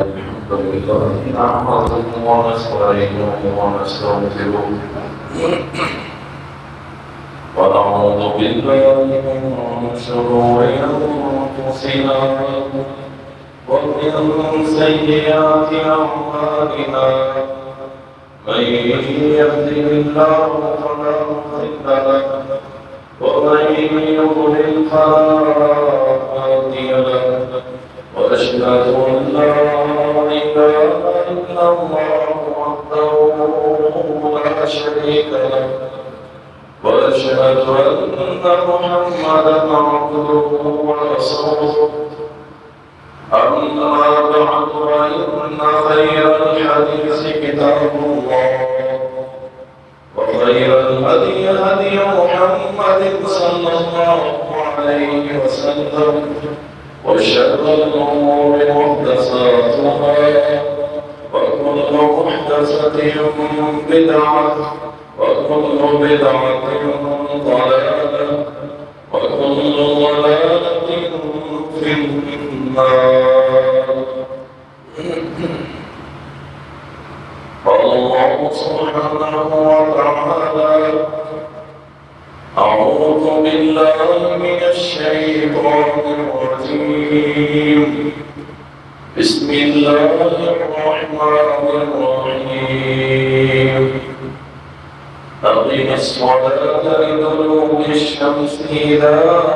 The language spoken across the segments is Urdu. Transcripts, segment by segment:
الحمد لله نحمده ونستعينه ونستغفره ونعوذ بالله من شرور أنفسنا ومن سيئات أعمالنا من يهده الله فلا مضل له ومن يضلل فلا هادي له وأشهد أن لا إله إلا الله وحده لا شريك له وأشهد أن محمدا عبده ورسوله أما بعد فإن خير الحديث كتاب الله وخير الهدي هدي محمد صلى الله عليه وسلم وشر الأمور محدثاتها وكل محدثة بدعة وكل بدعة ضلالة وكل ضلالة في النار. قال الله سبحانه وتعالى: أعوذ بالله من الشيطان الرجيم. بسم الله الرحمن الرحيم. أقم الصلاة لدلوك الشمس إلى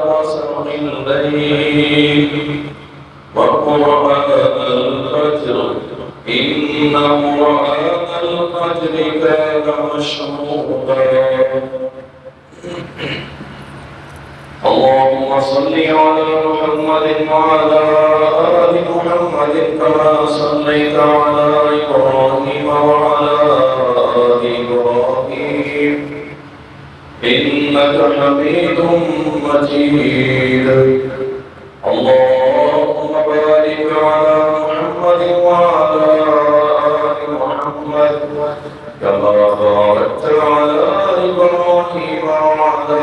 غسق الليل وقرآن الفجر إن قرآن الفجر كان مشهودا. اللهم صل على محمد وعلى آل محمد كما صليت على إبراهيم وعلى آل إبراهيم إنك حميد مجيد. اللهم بارك على محمد وعلى آل محمد كما باركت على إبراهيم وعلى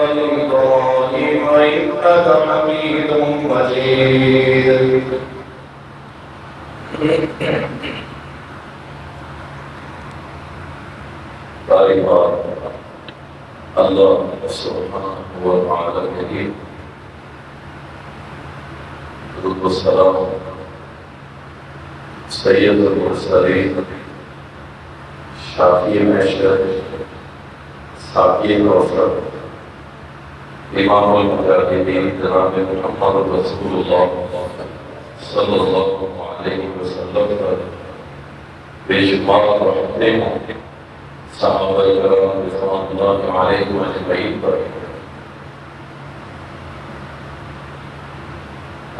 آل إبراهيم إنك حميد مجيد. بارك الله سبحانه وتعالى کے درود و سلام سید المرسلین شافی محشر ساقی کوثر امام المجاہدین جناب محمد رسول اللہ صلی اللہ علیہ وسلم پر بے شمار رحمتیں ہوں، صحابہ کرام رضوان اللہ علیہم اجمعین پر۔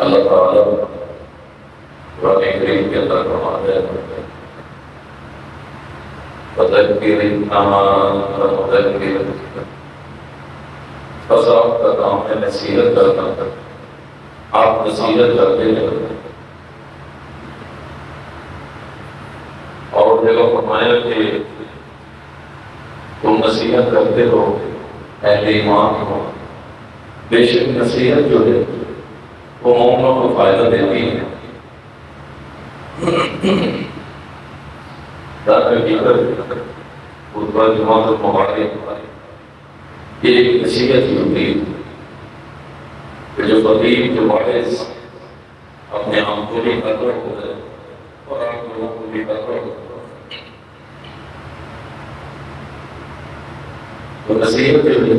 اللہ تعالیٰ قرآن کریم کے اندر فرماتا ہے: فذکر انما انت مذکر، بس آپ کا کام ہے نصیحت کرنا، آپ نصیحت کرتے ہیں۔ اور جگہ فرمایا کہ تم نصیحت کرتے ہو اہل ایمان ہو، بے شک نصیحت جو ہے وہ مومنوں کو فائدہ دیتی ہے۔ در حقیقت خطبہ جمعۃ المبارک یہ ایک نصیحت ہی ہوتی ہے کہ جو خطیب جو واعظ اپنے آپ کو بھی قدر ہوتا ہے اور آپ لوگوں کو بھی قدر ہوتا ہے، تو نصیحت جو ہے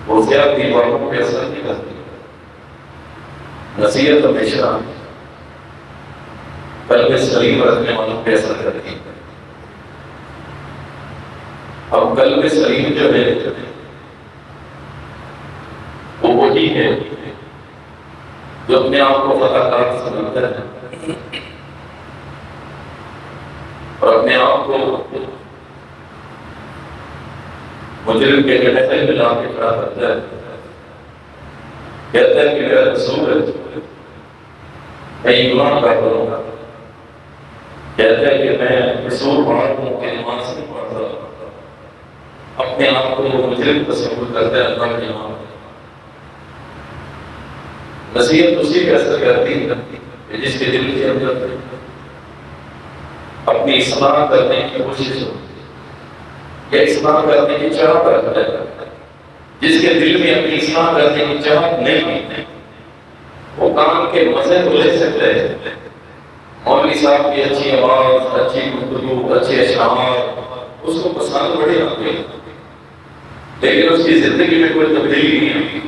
وہ زیادتی والوں پہ اثر نہیں کرتی۔ نصیحت ہمیشہ قلب سلیم رکھنے والوں پہ اثر کرتی ہے۔ اب قلب سلیم جو ہے وہ وہی ہے جو اپنے آپ کو خطا کار سمجھتا ہے اور اپنے آپ کو مجرم کے گڑھے میں لا کے کھڑا کرتا ہے، کہتا ہے کہ میرا قصور ہے، میں گناہ کر رہا ہوں، کہتا ہے کہ میں قصوروار ہوں کہ نماز نہیں پڑھتا، اپنے آپ کو مجرم تصور کرتا ہے اللہ کے نام۔ نصیحت اسی پہ اثر کرتی ہے کہ جس کے دل کے اندر اپنی اصلاح کرنے کی کوشش ہو یا اصلاح کرنے کی چاہت رکھتا ہے، جس کے دل میں اپنی اصلاح کرنے کی چاہت نہیں، وہ کام کے مزے تو لے سکتے ہیں، مولوی صاحب کی اچھی آواز، اچھی گفتگو، اچھے اشعار اس کو پسند بڑے آتے ہیں، لیکن اس کی زندگی میں کوئی تبدیلی نہیں آتی۔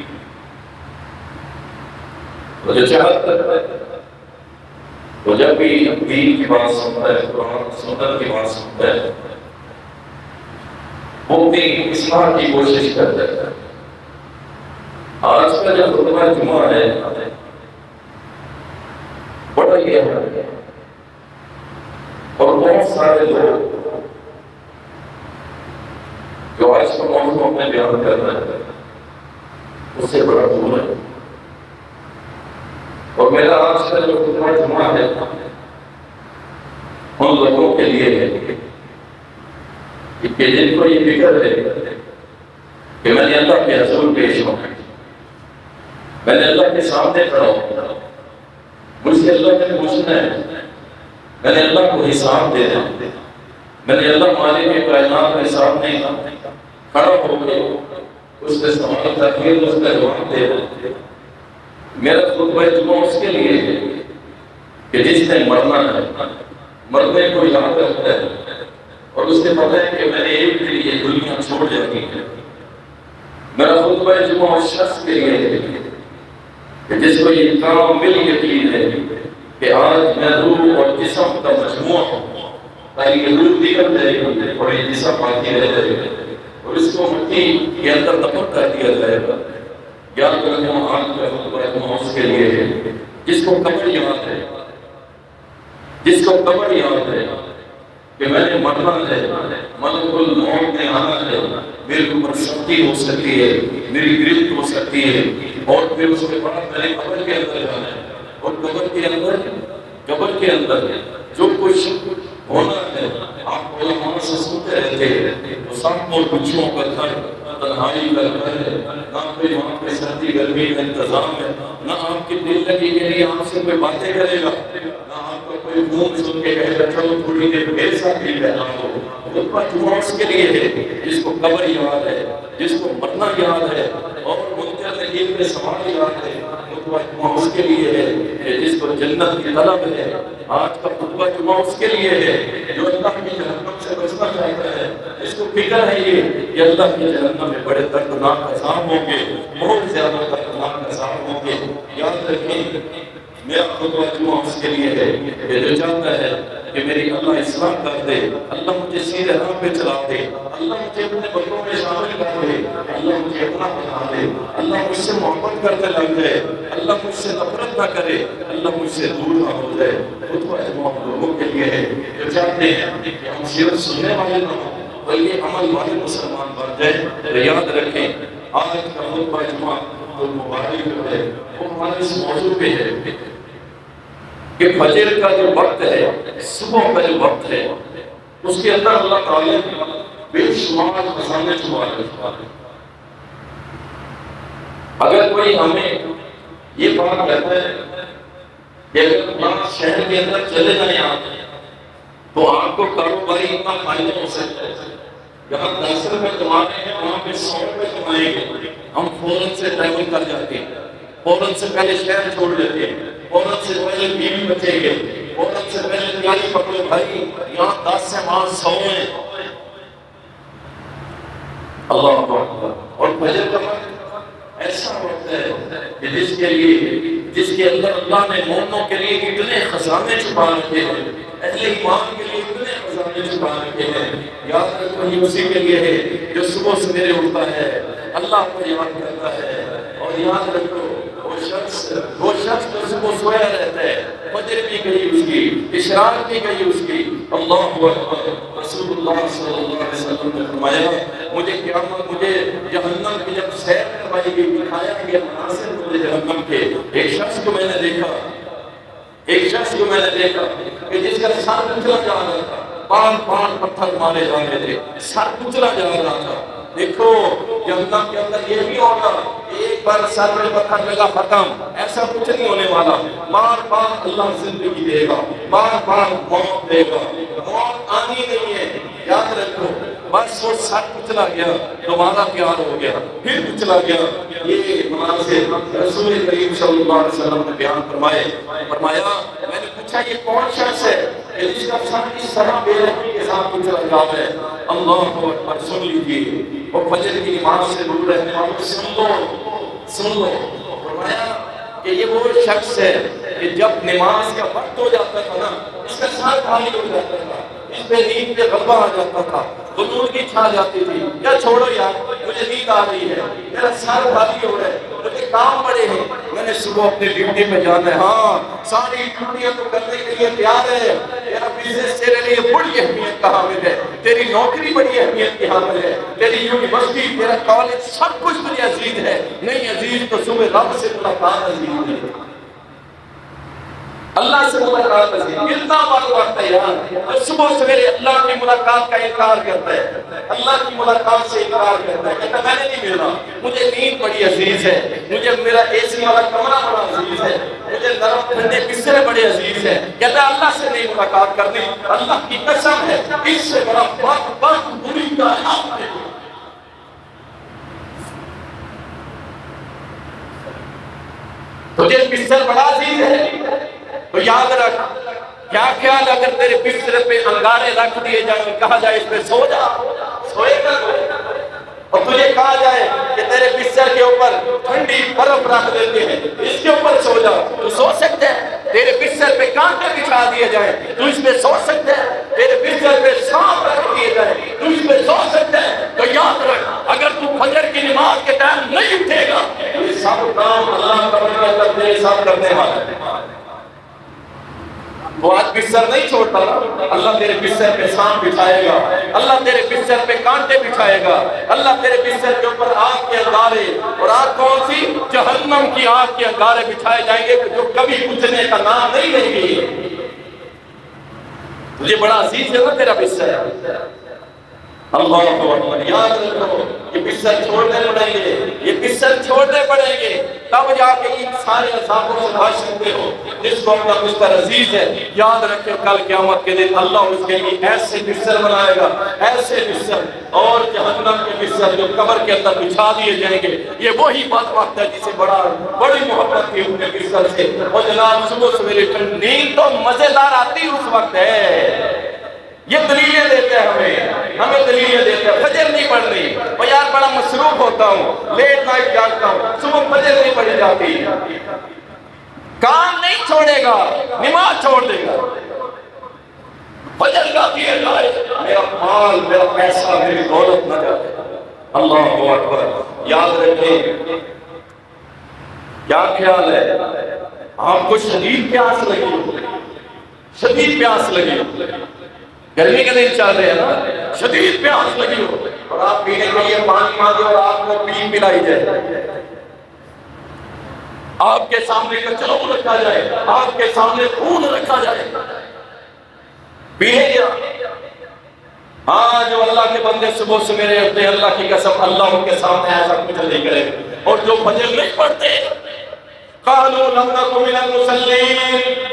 وہ جو چاہت کرتا ہے، وہ جب بھی دین کی بات سنتا ہے، قرآن سنت کی بات سنتا ہے، وہ اپنی اصلاح کی کوشش کرتا ہے۔ آج کا جو خطبہ جمعہ ہے بڑا یہ ہے، اور بہت سارے لوگ جو آج کا موضوع اپنے بیان کر رہے ہیں اس سے بڑا دور ہے، اور میرا آج کا جو خطبہ جمعہ ہے ان لوگوں کے لیے ہے کہ جن کو یہ فکر ہے کہ میں نے اللہ کے حضور پیش ہوں، میں نے اللہ کے سامنے کھڑا ہوں، مجھ سے اللہ نے پوچھنا ہے، میں نے اللہ کو حساب دینا، میں نے اللہ مالک کائنات کے سامنے کھڑا ہو کے اس سے سوال تاکہ اس کا جواب دینا۔ میرا خطبہ جمعہ اس کے لیے ہے کہ جس نے مرنا ہے، مرنے کو یاد رکھتا ہے اور اس نے پتہ ہے کہ میں نے ایک دن یہ دنیا چھوڑ جانی ہے۔ میرا خطبہ جمعہ اس شخص کے لیے ہے کہ جس کو یہ کامل یقین ہے کہ آج میں روح اور جسم کا مجموعہ ہوں، تاکہ یہ روح نکل جائے گی اور یہ جسم باقی رہ جائے گا اور اس کو مٹی کے اندر دفن کر دیا جائے گا۔ یاد رکھیں آج کا خطبہ جمعہ اس کے لیے ہے جس کو قبر یاد ہے، جس کو قبر یاد ہے کہ میں نے مرنا ہے، ملک الموت نے آنا ہے، میرے اوپر سختی ہو سکتی ہے، میری گرفت ہو سکتی ہے، اور پھر اس کے بعد میں نے قبر کے اندر جانا ہے، اور قبر کے اندر جو کچھ ہونا ہے آپ علماء سے سنتے رہتے ہیں، وہ سب اور بچوں کا گھر، تنہائی کا گھر ہے، نہ کوئی وہاں پہ سردی گرمی کا انتظام ہے، نہ آپ کی دل لگی کے لیے آپ سے کوئی باتیں کرے گا، نہ آپ کو کوئی فون سن کے کہے گا چلو تھوڑی دیر میرے ساتھ بھی بیٹھا ہو۔ خطبہ جمعہ اس کے لیے ہے جس کو قبر یاد ہے، جس کو مرنا یاد ہے اور منکر نکیر کے سوال یاد ہے۔ خطبہ جمعہ اس کے لیے ہے کہ جس کو جنت کی طلب ہے۔ آج کا خطبہ جمعہ اس کے لیے ہے جو اللہ کی جہنم سے بچنا چاہتا ہے، اس کو فکر ہے یہ کہ اللہ کی جہنم میں بڑے دردناک عذاب ہوں گے، بہت زیادہ دردناک عذاب ہوں گے۔ یاد رکھیں میرا خطبہ جمعہ اس کے لیے ہے کہ جو چاہتا ہے کہ میری اللہ اصلاح کر دے، اللہ مجھے سیدھے راہ پہ چلا دے، اللہ مجھے اپنے بندوں میں شامل کر دے، اللہ مجھے اپنا بنا دے، اللہ مجھ سے محبت کرنے لگ جائے، اللہ مجھ سے نفرت نہ کرے، اللہ مجھ سے دور نہ ہو جائے۔ خطبہ جمعہ لوگوں کے لیے ہے جو چاہتے ہیں کہ ہم صرف سننے والے نہ ہوں بلکہ عمل والے مسلمان بن جائیں۔ تو یاد رکھیں آج کا خطبہ جمعہ جو مبارک ہے وہ ہمارے اس موضوع پہ ہے کہ فجر کا جو وقت ہے، صبح کا جو وقت ہے، اس کے اندر اللہ تعالیٰ نے بے شمار خزانے چھپا رکھے۔ اگر کوئی ہمیں یہ بات کہتا ہے کہ اگر فلاں شہر کے اندر چلے جائیں آپ تو آپ کو کاروباری اتنا فائدہ ہو سکتا ہے، جہاں 10 روپے کما رہے ہیں وہاں پہ 100 روپے کمائیں گے، ہم فوراً سے ٹریول کر جاتے ہیں، فوراً سے پہلے شہر چھوڑ دیتے ہیں، فوراً سے پہلے بیوی بچے گے، فوراً سے پہلے تیاری پکڑو بھائی یہاں 10 سے ماں 100 ہیں۔ اللہ اکبر۔ اور فجر کا وقت ایسا وقت ہے کہ جس کے اندر اللہ نے مومنوں کے لیے اتنے خزانے چھپا رکھے ہیں، اہل ایمان کے لیے اتنے خزانے چھپا رکھے ہیں۔ یاد رکھو یہ اسی کے لیے ہے جو صبح سویرے اٹھتا ہے، اللہ کو یاد کرتا ہے، اور یاد رکھو وہ شخص جو صبح سویا رہتا ہے، فجر بھی گئی اس کی، اشراق بھی گئی اس کی۔ اللہ اکبر۔ رسول اللہ صلی اللہ علیہ وسلم نے فرمایا مجھے جہنم کی جب سیر کروائی گئی، دکھایا گیا مناظر مجھے جہنم کے، ایک شخص کو میں نے دیکھا کہ جس کا سر کچلا جا رہا تھا، پان پتھر مارے جا رہے تھے، سر کچلا جا رہا تھا۔ دیکھو جہنم کے اندر یہ بھی ہوگا، ایک ایک بار سر میں پتھر لگا ختم، ایسا کچھ نہیں ہونے والا. بار بار اللہ زندگی دے گا، بار بار موت دے گا. موت آنی نہیں ہے، یاد رکھو. بس وہ سر کچلا گیا، دوبارہ پیار ہو گیا، پھر کچلا گیا. یہ مناظر رسول کریم صلی اللہ علیہ وسلم نے بیان فرمایا میں نے پوچھا یہ کون شخص ہے کہ جس کا سر اس طرح بے رحمی کے ساتھ کچلا جا رہا ہے. اللہ اکبر، سن لیجیے. اور فجر کی نماز سے دور رہنے والوں سن لو. فرمایا کہ یہ وہ شخص ہے کہ جب نماز کا وقت ہو جاتا تھا نا، اس کا سر خالی ہو جاتا تھا، اس پہ نیند پہ غلبہ آ جاتا تھا، غرور کی چھا جاتی تھی. یا چھوڑو یار، مجھے نیند آ رہی ہے، میرا سر خالی ہو رہا ہے، مجھے کام بڑے ہیں، میں نے صبح اپنے ڈیوٹی پہ جانا ہے. ہاں ساری ڈیوٹیاں تو کرنے کے لیے تیار ہے. تیرا بزنس تیرے لیے بڑی اہمیت کا حامل ہے، تیری نوکری بڑی اہمیت کی حامل ہے، تیری یونیورسٹی، تیرا کالج، سب کچھ تجھے عزیز ہے. نہیں عزیز تو صبح رب سے ملاقات عزیز ہے، اللہ سے ملاقات عزیز. کتنا بار تیار ہے صبح سویرے اللہ کی ملاقات کا انکار کرتا ہے، اللہ کی ملاقات سے انکار کرتا ہے. کہتا میں نے نہیں ملنا، مجھے نیند بڑی عزیز ہے، مجھے میرا اے سی والا کمرہ بڑا عزیز ہے، مجھے نرم ٹھنڈے بسترے بڑے عزیز ہے. کہتا ہے اللہ سے نہیں ملاقات کرنی. اللہ کی قسم ہے اس سے بڑا بہت بری کائنات ہے. تجھے بستر بڑا عزیز ہے تو یاد رکھ، کیا خیال اگر تیرے بستر پہ انگارے رکھ دیے جائیں، کہا جائے اس پہ سو جا، سوئے گا؟ اور تجھے کہا جائے کہ تیرے بستر کے اوپر ٹھنڈی برف رکھ دیتے ہیں، اس کے اوپر سو جا، تو سو سکتے ہیں؟ تیرے بستر پہ کانٹے بچھا دیے جائیں تو اس پہ سو سکتے ہیں؟ تیرے بستر پہ سانپ رکھ دیے جائیں تو اس پہ سو سکتے ہیں؟ تو یاد رکھ، اگر تو فجر کی نماز کے ٹائم نہیں اٹھے گا، یہ سب کام اللہ کرنے والا ہے. وہ آج بستر نہیں چھوڑتا، اللہ تیرے بستر پہ سانپ بچھائے گا، اللہ تیرے بستر پہ کانٹے بچھائے گا، اللہ تیرے بستر کے اوپر آگ کے انگارے، اور آگ کون سی؟ جہنم کی آگ کے انگارے بچھائے جائیں گے جو کبھی بجھنے کا نام نہیں لیں گے. تجھے بڑا عزیز ہے نا تیرا بستر. اللہ اکبر. یاد رکھو یہ بستر چھوڑنے پڑیں گے، یہ بستر چھوڑنے پڑیں گے، تب جا کے ان سارے عذابوں سے بچ سکتے ہو. جس کو اپنا بستر عزیز ہے، یاد رکھے کل قیامت کے دن اللہ اس کے لیے ایسے بستر بنائے گا، ایسے بستر، اور جہنم کے بستر جو قبر کے اندر بچھا دیے جائیں گے. یہ وہی بات وقت ہے جسے بڑی محبت تھی ان کے بستر سے. اور جناب صبح سویرے نیند تو مزیدار آتی اس وقت ہے. یہ دلیلیں دیتے ہیں ہمیں دلیلیں دیتے ہیں. فجر نہیں پڑھ رہی، اور یار بڑا مصروف ہوتا ہوں، لیٹ نائٹ جاگتا ہوں، صبح فجر نہیں پڑھی جاتی. کام نہیں چھوڑے گا، نماز چھوڑ دے گا. فجر کا دیا جائے، میرا مال، میرا پیسہ، میری دولت نہ جائے. اللہ اکبر. یاد رکھیں، کیا خیال ہے؟ آپ کو شدید پیاس لگی ہو، شدید پیاس لگی ہو، گرمی کے دن چل رہے ہیں نا، شدید پیاس لگی ہو، اور آپ پینے کے لیے پانی مانگے اور آپ کو پین پلائی جائے، آپ کے سامنے کچروں رکھا جائے، آپ کے سامنے خون رکھا جائے، پینے کیا؟ ہاں جو اللہ کے بندے صبح سویرے اٹھتے ہیں، اللہ کی قسم اللہ ان کے سامنے ایسا کچھ نہیں کرے. اور جو فجر نہیں پڑھتے، قالوا لم نک من المصلین،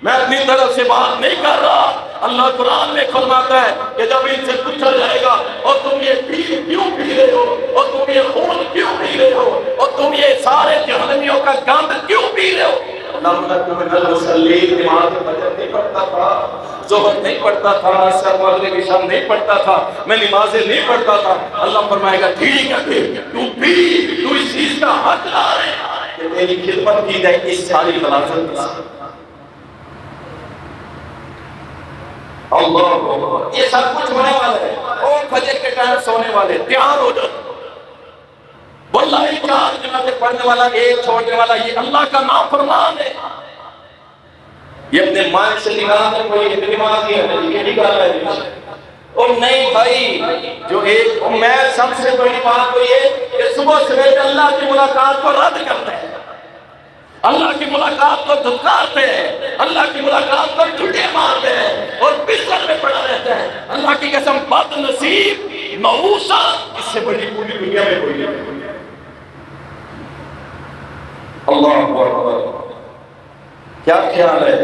میں اپنی طرف سے بات نہیں کر رہا. اللہ قرآن میں فرماتا ہے کہ جب ان سے پوچھا جائے گا اور تم یہ کیوں پی رہے ہو، اور تم یہ خون کیوں پی رہے ہو، اور تم یہ سارے جہنمیوں کا گند کیوں پی رہے ہو. لم نک من المصلین، نماز فجر نہیں پڑھتا تھا، ظہر نہیں پڑھتا تھا، عصر مغرب عشاء نہیں پڑھتا تھا، میں نمازیں نہیں پڑھتا تھا. اللہ فرمائے گا ٹھیک ہے پھر تو پی، تو اس چیز کا حق لا رہے کہ میری خدمت کی جائے اس ساری غلاظت کے ساتھ. اللہ، یہ سب کچھ ہونے والا ہے. اور فجر کے ٹائم سونے والے تیار ہو جاؤ. واللہ 4 جماعتیں پڑھنے والا، ایک چھوڑنے والا، یہ اللہ کا نافرمان ہے. یہ اپنے مائنڈ سے نکال کر کوئی نماز ہے، یہ نکال رہا ہے. اور نہیں بھائی، جو ایک میں سب سے بڑی بات تو یہ کہ صبح سویرے اللہ کی ملاقات کو رد کرتے ہیں، اللہ کی ملاقات کو دھتکارتے ہیں، اللہ کی ملاقات کو ٹھٹے مارتے ہیں، اور بستر میں پڑا رہتا ہے. اللہ کی قسم بد نصیب، نحوسا، اس سے بڑی پوری دنیا میں کوئی نہیں. اللہ اکبر. کیا خیال ہے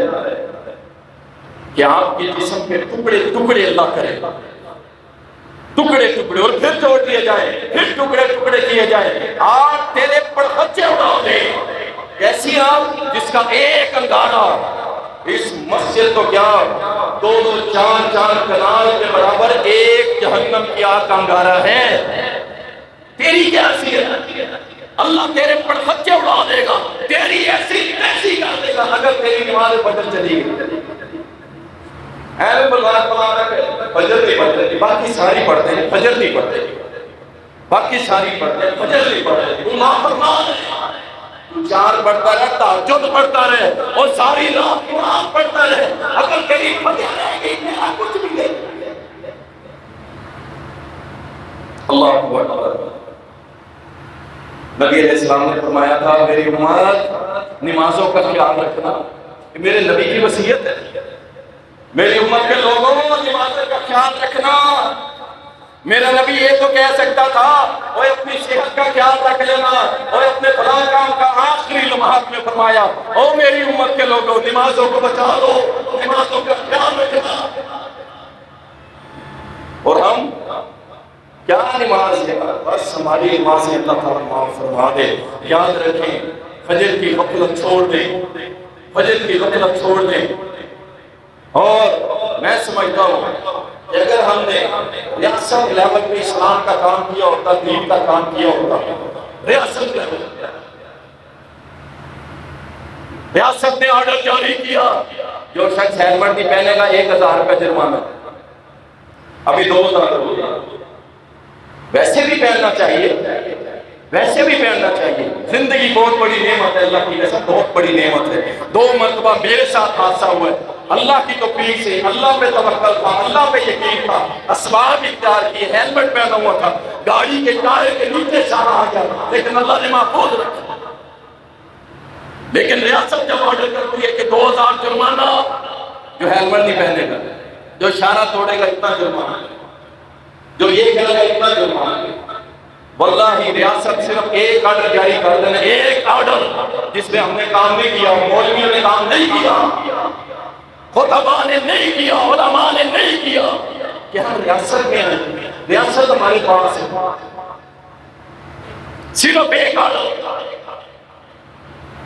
کہ آپ کے جسم کے ٹکڑے ٹکڑے اللہ کرے، ٹکڑے ٹکڑے، اور پھر چھوڑ دیے جائے، پھر ٹکڑے ٹکڑے کیے جائے، آگ تیرے پڑخچے اڑا دے. کیسی آگ جس کا ایک انگارہ اس مسجد تو کیا دو دو چار چار کنال کے برابر ایک جہنم کی آگ کا انگارہ ہے. تیری کیا حیثیت؟ اللہ تیرے پڑخچے اڑا دے گا، تیری ایسی تیسی کر دے گا اگر تیری نماز فجر چلی گئی. اے بلوات پڑھا رہے فجر نہیں پڑھتے، باقی ساری پڑھتے ہیں، فجر نہیں پڑھتے، باقی ساری پڑھتے ہیں، فجر نہیں پڑھتے. تو نافرمان ہے، تو چار پڑھتا رہے، تہجد پڑھتا رہے اور ساری رات قرآن پڑھتا رہے، اگر تیری فجر رہ گئی تیرا کچھ بھی نہیں. اللہ اکبر. نبی علیہ السلام نے فرمایا تھا میری امت نمازوں کا خیال رکھنا، میرے نبی کی وصیت ہے. میری امت کے لوگوں نمازوں کا خیال رکھنا. میرا نبی یہ تو کہہ سکتا تھا اوے اپنی صحت کا خیال رکھ لینا، اوے اپنے فلاں کام کا. آخری لمحات میں فرمایا او میری امت کے لوگوں نمازوں کو بچا لو، نمازوں کا خیال رکھنا. اور ہم کیا نماز ہے؟ بس ہماری نمازیں اللہ تعالیٰ معاف فرما دے. یاد رکھیں فجر کی غفلت چھوڑ دیں، فجر کی غفلت چھوڑ دیں. اور میں سمجھتا ہوں کہ اگر ہم نے ریاست لیول پہ اسلام کا کام کیا ہوتا، دین کا کام کیا ہوتا، ریاست لیول ریاست نے آرڈر جاری کیا جو شخص ہیلمٹ نہیں پہنے گا 1000 روپے جرمانہ، ابھی 2000 ہو گیا. ویسے بھی پہننا چاہیے، ویسے بھی پہننا چاہیے. زندگی بہت بڑی نعمت ہے، اللہ کی قسم بہت بڑی نعمت ہے. 2 مرتبہ میرے ساتھ حادثہ ہوا ہے، اللہ کی توفیق سے، اللہ پہ توکل تھا، اللہ پہ یقین تھا، اسباب اختیار کیے، ہیلمٹ پہنا ہوا تھا، گاڑی کے ٹائر کے نیچے سارا آ گیا، لیکن اللہ نے محفوظ رکھا. لیکن ریاست جب آرڈر کرتی ہے کہ 2000 جرمانہ، جو ہیلمٹ نہیں پہنے گا، جو اشارہ توڑے گا اتنا جرمانہ، جو یہ کرے گا اتنا جرمانہ. واللہ ریاست صرف ایک آرڈر جاری کر دینا، ایک آرڈر جس میں ہم نے کام نہیں کیا، مولویوں نے کام نہیں کیا، خطبہ نے نہیں کیا، علماء نے نہیں کیا، کہ ہم ریاست میں ہیں، ریاست ہمارے پاس ہے. صرف ایک آرڈر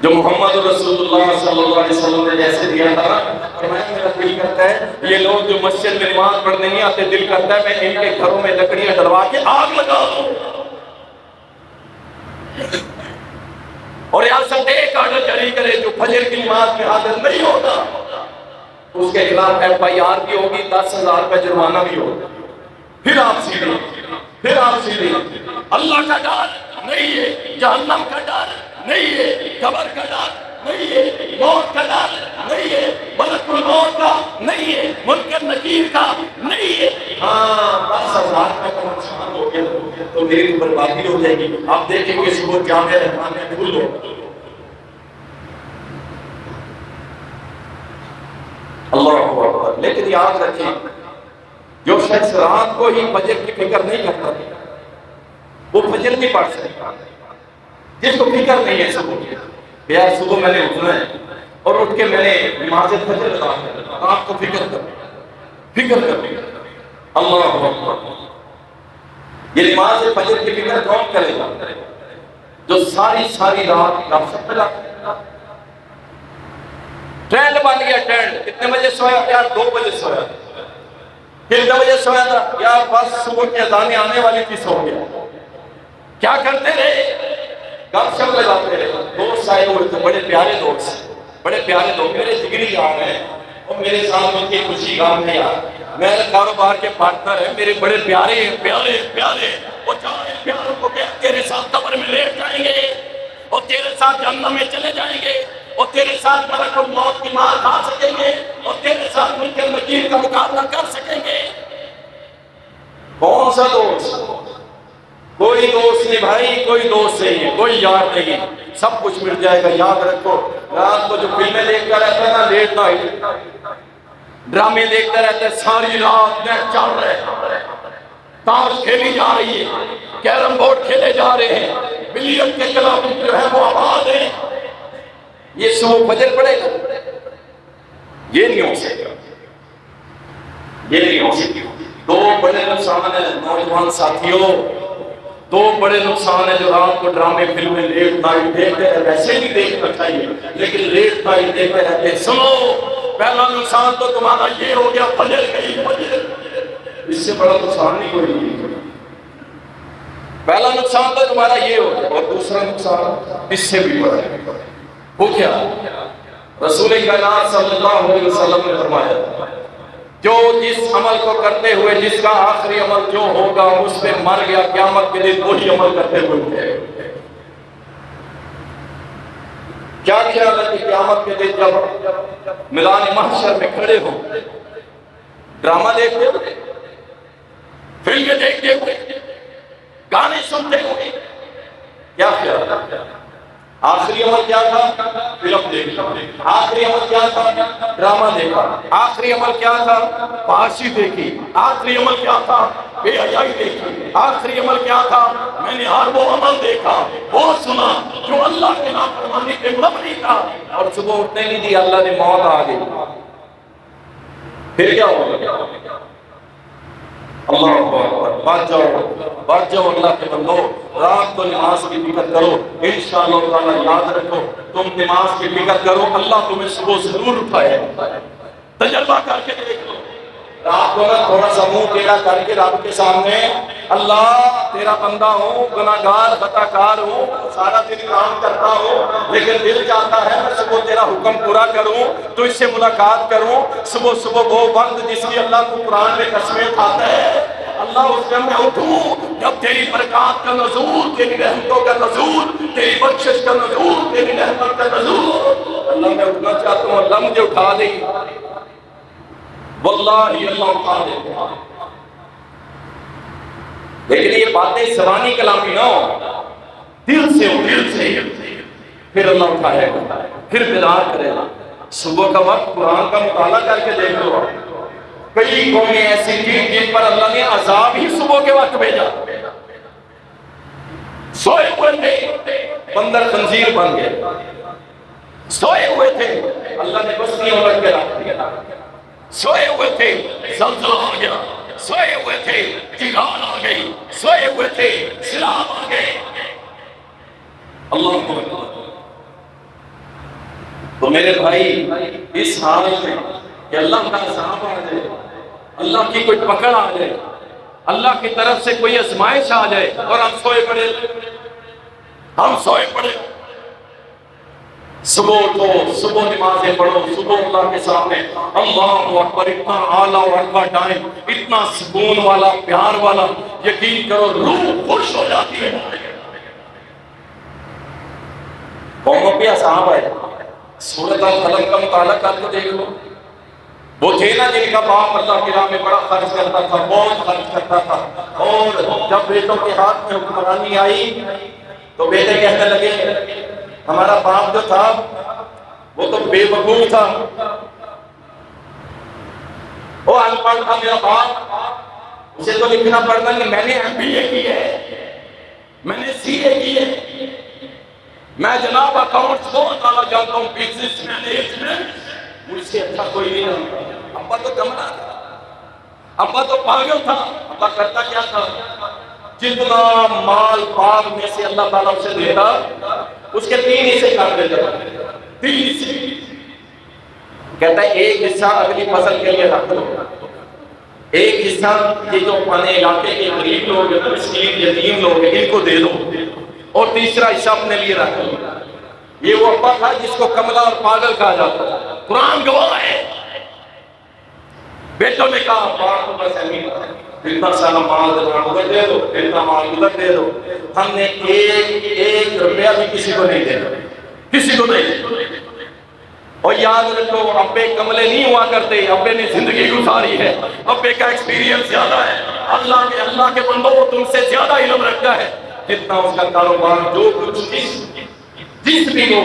جو محمد رسول اللہ صلی اللہ علیہ وسلم نے جیسے دیا تھا کہ میرا دل کرتا ہے یہ لوگ جو مسجد میں نماز پڑھنے نہیں آتے، دل کرتا ہے میں ان کے گھروں میں لکڑیاں ڈلوا کے آگ لگا دوں. اور ریاست ایک آرڈر جاری کرے جو فجر کی نماز میں حاضر نہیں ہوتا اس کے خلاف FIR بھی ہوگی، 10,000 روپے جرمانہ بھی ہوگا. پھر آپ سیدھے، پھر آپ سیدھے. اللہ کا ڈر نہیں ہے، جہنم کا ڈر نہیں ہے، قبر کا ڈر نہیں ہے، موت کا ڈر نہیں ہے، ملک الموت کا نہیں ہے، منکر نکیر کا نہیں ہے. ہاں 10,000 کا نقصان ہو گیا تو میری بربادی ہو جائے گی. آپ دیکھیں گے صبح جامع رحمان میں بھول لو. اللہ اکبر. لیکن یاد رکھیں جو شخص رات کو ہی فجر کی فکر نہیں کرتا وہ فجر نہیں پڑھ سکتا. جس کو فکر نہیں ہے صبح یار صبح میں نے اٹھنا ہے اور اٹھ کے میں نے نماز فجر ادا کرنا، آپ کو فکر کر. اللہ اکبر. یہ نماز فجر کی فکر کون کرے گا؟ جو ساری رات گپ شپ میں لگا. ٹرینڈ بن گیا ٹرینڈ. کتنے بجے سویا یار؟ 2 بجے سویا. کتنے بجے سویا تھا یار؟ بس صبح کی اذانیں آنے والی تھی، سو گیا. کیا کرتے رہے؟ گپ شپ لگاتے رہے. دوست آئے ہوئے تھے، بڑے پیارے دوست، بڑے پیارے دوست، میرے جگری یار ہیں اور میرے ساتھ ان کی خوشی غم ہے یار. میرے کاروبار کے پارٹنر ہیں، میرے بڑے پیارے پیارے. وہ چاہے پیاروں کو کہ تیرے ساتھ قبر میں لیٹ جائیں گے اور تیرے ساتھ جہنم میں چلے جائیں گے اور تیرے ساتھ ملک الموت کی مار کھا سکیں گے اور تیرے ساتھ منکر نکیر کا مقابلہ کر سکیں گے. کون سا دوست؟ کوئی دوست نہیں بھائی، کوئی دوست نہیں ہے، کوئی یار نہیں. سب کچھ مل جائے گا. یاد رکھو رات کو جو فلمیں دیکھتا رہتا ہے نا، لیٹ نائٹ ڈرامے دیکھتا رہتا ہے، ساری رات نیٹ چل رہے ہیں، تاش کھیلی جا رہی ہے، کیرم بورڈ کھیلے جا رہے ہیں، بلین کے کلب جو ہے وہ آباد ہیں. یہ صبح فجر پڑے گا؟ یہ نہیں ہو سکتا، یہ نہیں ہو سکتی۔ دو بڑے نقصان ہیں نوجوان ساتھیوں، دو بڑے نقصان ہیں جو رات کو ڈرامے فلمیں لیٹ نائٹ دیکھتے ہیں، ویسے بھی دیکھنا چاہیے لیکن لیٹ نائٹ دیکھتے رہتے ہیں۔ سنو، پہلا نقصان تو تمہارا یہ ہو گیا، فجر گئی فجر، اس سے بڑا نقصان نہیں کوئی نہیں۔ پہلا نقصان تو تمہارا یہ ہو گیا، اور دوسرا نقصان اس سے بھی بڑا ہے۔ وہ کیا؟ رسول کائنات صلی اللہ علیہ وسلم نے فرمایا جو جس عمل کو کرتے ہوئے جس کا آخری عمل جو ہوگا اس پہ مر گیا، قیامت کے دن وہی عمل کرتے ہوئے اٹھے۔ کیا خیال ہے کہ قیامت کے دن جب میدان محشر میں کھڑے ہو، ڈرامہ دیکھتے ہوئے، فلمیں دیکھتے ہوئے، گانے سنتے ہوئے، کیا خیال ہے؟ آخری عمل کیا تھا؟ فلم دیکھا۔ آخری عمل کیا تھا؟ ڈرامہ دیکھا۔ آخری عمل کیا تھا؟ فحاشی دیکھی۔ آخری عمل کیا تھا؟ بے حیائی دیکھی۔ آخری عمل کیا تھا؟ میں نے ہر وہ عمل دیکھا، وہ سنا جو اللہ کے نافرمانی پہ مبنی تھا، اور صبح اٹھنے نہیں دی، اللہ نے موت آ گئی، پھر کیا ہوگا؟ اللہ اکبر، بچ جاؤ اللہ کے بندو، رات کو نماز کی فکر کرو، انشاءاللہ تعالیٰ یاد رکھو، تم نماز کی فکر کرو، اللہ تمہیں صبح ضرور اٹھائے۔ تجربہ کر کے دیکھ لو، رات کو میں تھوڑا سا منہ ٹیڑھا کر کے رب کے سامنے، اللہ تیرا بندہ ہوں، گناہگار خطا کار ہوں، سارا دن کام کرتا ہوں، لیکن دل چاہتا ہے میں صبح تیرا حکم پورا کروں، تو اس سے ملاقات کروں۔ صبح وہ وقت جس کی اللہ کو قرآن میں قسمیں کھاتا ہے، اللہ اس دن میں اٹھوں جب تیری برکات کا نزول، تیری رحمتوں کا نزول، تیری بخشش کا نزول، تیری رحمت کا نزول، اللہ میں اٹھنا چاہتا ہوں، اللہ مجھے اٹھا دے، واللہ اللہ اٹھا دے۔ لیکن یہ باتیں زبانی کلامی نہ ہو، دل سے ہو، دل سے، پھر اللہ اٹھائے گا، پھر بیدار کرے گا۔ صبح کا وقت قرآن کا مطالعہ کر کے دیکھ لو، کئی قومیں ایسی تھی جن پر اللہ نے عذاب ہی صبح کے وقت بھیجا، سوئے ہوئے تھے بندر خنزیر بن گئے، سوئے ہوئے تھے اللہ نے بستیاں الٹ کے رکھ دیا، سوئے ہوئے تھے زلزلہ آ گیا، سوئے ہوئے تھے جگال آ گئی، سوئے ہوئے تھے سیلاب آ گئے۔ اللہ کو تو میرے بھائی اس حال میں کہ اللہ کا عذاب آ جائے، اللہ کی کوئی پکڑ آ جائے، اللہ کی طرف سے کوئی آزمائش آ جائے اور ہم سوئے پڑے، ہم سوئے پڑے، صبح اٹھو، صبح نمازیں پڑھو، صبح اللہ کے سامنے اللہ اکبر، اتنا اعلیٰ اور اعلیٰ ٹائم، اتنا سکون والا، پیار والا، یقین کرو روح خوش ہو جاتی ہے۔ قوموں پہ عذاب آئے، سورۃ القلم کا مطالعہ کر کے دیکھ لو، وہ تھے نا جن کا باپ اللہ کی راہ میں بڑا خرچ کرتا تھا، بہت خرچ کرتا تھا، اور جب بیٹوں کے ہاتھ میں حکمرانی آئی تو بیٹے کہنے لگے ہمارا باپ جو تھا وہ تو بے وقوف تھا، وہ ان پڑھ تھا میرا باپ، اسے تو لکھنا پڑھنا کہ میں نے MBA کی ہے، میں نے CA کی ہے، میں جناب اکاؤنٹس بہت اعلیٰ جانتا ہوں، بزنس مینجمنٹ، مجھ سے اچھا کوئی نہیں ہے۔ ابا تو گمراہ تھا، ابا تو پاگل تھا، ابا کرتا کیا تھا؟ جتنا مال باغ میں سے اللہ تعالیٰ اسے دیتا اس کے 3 حصے کر دیتا، 3 حصے، کہتا ہے ایک حصہ اگلی فصل کے لیے رکھ دو، ایک حصہ یہ جو اپنے علاقے کے غریب لوگ ہیں، مسکین یتیم لوگ ہیں، ان کو دے دو، اور تیسرا حصہ اپنے لیے رکھ دو۔ یہ وہ ابا تھا جس کو کملا اور پاگل کہا جاتا ہے، قرآن گواہ ہے۔ بیٹوں نے کہا باپ کو بس اتنا سارا مال ادھر دے دو، اتنا مال ادھر دے دو، ہم نے ایک روپیہ بھی کسی کو نہیں دینا، کسی کو نہیں۔ اور یاد رکھو ابے کملے نہیں ہوا کرتے، ابے نے زندگی گزاری ہے، ابے کا ایکسپیرینس زیادہ ہے، اللہ کے بندوں وہ تم سے زیادہ علم رکھتا ہے، جتنا اس کا کاروبار جو کچھ جس بھی وہ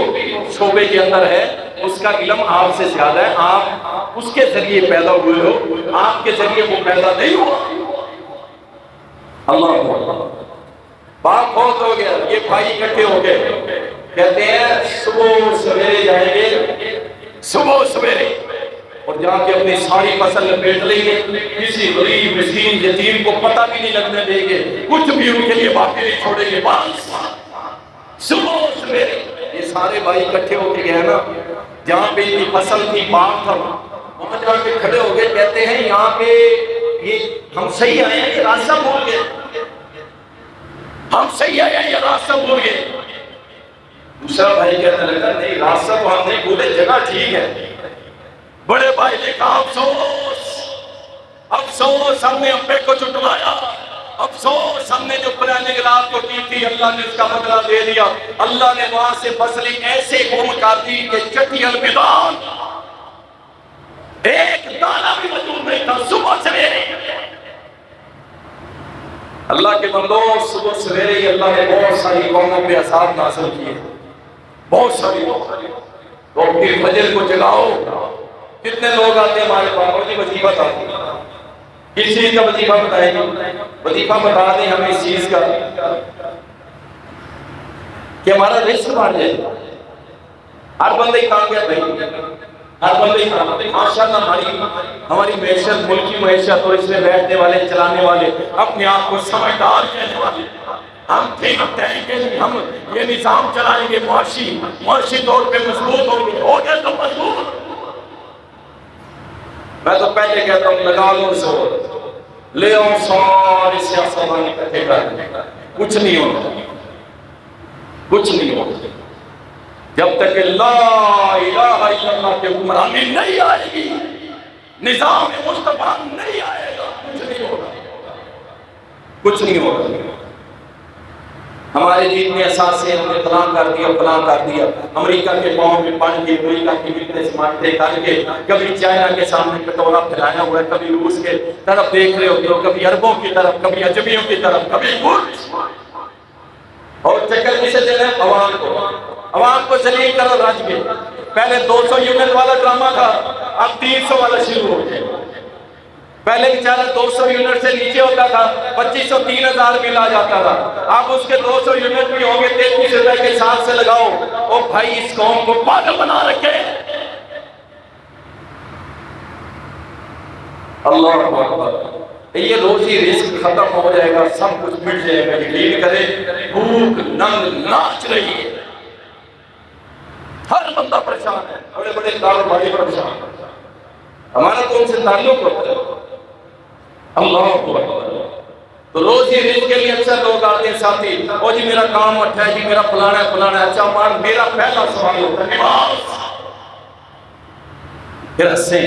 شعبے کے اندر ہے اس کا علم آپ سے زیادہ ہے، آپ اس کے ذریعے پیدا ہوئے ہو، آپ کے ذریعے وہ پیدا نہیں ہوا۔ اللہ باپ بہت ہو گیا، یہ بھائی اکٹھے ہو گئے، کہتے ہیں صبح سویرے جائیں گے، صبح سویرے، اور جا کے اپنی ساری فصل لپیٹ لیں گے، کسی غریب مسکین یتیم کو پتہ بھی نہیں لگنے دیں گے، کچھ بھی ان کے لیے باقی نہیں چھوڑیں گے، بس صبح سویرے۔ یہ سارے بھائی اکٹھے ہو کے گئے نا، جہاں پہ ان کی فصل تھی، باغ تھا، وہاں جا کے کھڑے ہو گئے، کہتے ہیں یہاں پہ یہ ہم صحیح آئے ہیں، یہ راستہ بھول گئے، ہم صحیح آئے ہیں، یہ راستہ بھول گئے۔ دوسرا بھائی کہنے لگا نہیں، راستہ تو ہم نہیں بھولے، جگہ ٹھیک ہے۔ بڑے بھائی نے کہا افسوس، افسوس ہم نے ابے کو جھٹلایا، افسوس ہم نے جو پرانے رات کو کی تھی، اللہ نے اس کا بدلہ دے دیا۔ اللہ نے وہاں سے فصلیں ایسے گم کر دی کہ چٹی المیدان، ایک دانہ بھی موجود نہیں تھا۔ صبح سویرے اللہ کے بندوں، صبح سویرے ہی اللہ نے بہت ساری قوموں پہ عذاب نازل کیے، بہت ساری تو پھر فجر کو جگاؤ۔ کتنے لوگ آتے ہیں ہمارے پاس، جی وظیفہ تھا، کس چیز کا وظیفہ بتائیں گے؟ وظیفہ بتا دیں ہمیں اس چیز کا کہ ہمارا رزق بڑھ جائے۔ ہر بندے کامیاب بھائی، ہر بندے کامیاب۔ ماشاءاللہ ہماری معیشت، ملکی معیشت، اور اس میں بیٹھنے والے، چلانے والے، اپنے آپ کو سمجھدار کہنے والے، ہم ٹھیک ہیں کہ ہم یہ نظام چلائیں گے، معاشی طور پہ مضبوط ہوں گے، ہو گئے تو مضبوط۔ میں تو پہلے کہتا ہوں لگا لو زور، لے آؤ سارے سیاستدان اکٹھے کر دیں، کچھ نہیں ہوتا، کچھ نہیں ہوتا جب تک لا الہ الا اللہ کی حکمرانی نہیں آئے گی، نظام مصطفیٰ نہیں آئے گا، کچھ نہیں ہوگا، کچھ نہیں ہوگا۔ ہمارے دین میں اثاثے ہم نے فلاں کر دیا، فلاں کر دیا، امریکہ کے پاؤں میں پڑھ کے، امریکہ کی وٹنس مانتے کر کے، کبھی چائنا کے سامنے کٹورا پھیلایا ہوا ہے، کبھی روس کے طرف دیکھ رہے ہوتے ہو، کبھی عربوں کی طرف، کبھی عجمیوں کی طرف، کبھی کچھ، اور چکر کسے دینا ہے؟ عوام کو، عوام کو ذلیل کرو رج کے۔ پہلے 200 یونٹ والا ڈرامہ تھا، اب 300 والا شروع ہو گیا۔ پہلے بیچارہ 200 یونٹ سے نیچے ہوتا تھا، 2500 3000 بل آ جاتا تھا، اب اس کے 200 یونٹ بھی ہوں گے 33,000 کے ساتھ سے لگاؤ۔ او بھائی اس قوم کو پاگل بنا رکھے۔ اللہ اکبر، یہ روزی رزق ختم ہو جائے گا، سب کچھ مٹ جائے گا، یقین کرے، بھوک ننگ ناچ رہی ہے، ہر بندہ پریشان ہے، بڑے بڑے کاروباری پریشان ہے، ہمارا تو ان سے تعلق ہوتا ہے۔ اللہ اکبر، تو روزی رزق کے لیے اکثر لوگ آتے ہیں ساتھی، او جی میرا کام اٹھا ہے، جی میرا فلانا ہے فلانا ہے، اچھا مان میرا پہلا سوال ہوتا ہے نماز، پھر ہنسیں،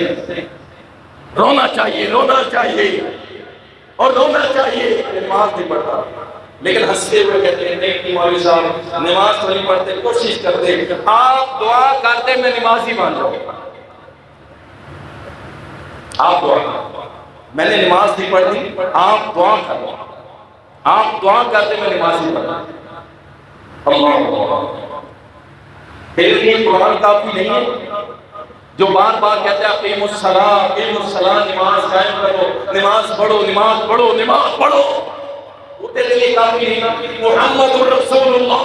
رونا چاہیے، رونا چاہیے، اور رونا چاہیے، نماز نہیں پڑھتا، لیکن ہنستے ہوئے کہتے ہیں نہیں مولوی صاحب نماز تو نہیں پڑھتے، کوشش کرتے، آپ دعا کرتے میں نمازی بن جاؤں، آپ دعا کرتے، میں نے نماز نہیں پڑھی، آپ دعا کرو، آپ دعا کرتے میں نمازی بن جاؤں۔ اللہ، پھر یہ قرآن کافی نہیں ہے جو بار بار کہتے ہیں اقیم الصلاۃ، اقیم الصلاۃ، نماز قائم کرو، نماز پڑھو، نماز پڑھو، نماز پڑھو، وہ تیرے لیے کافی نہیں۔ محمد الرسول اللہ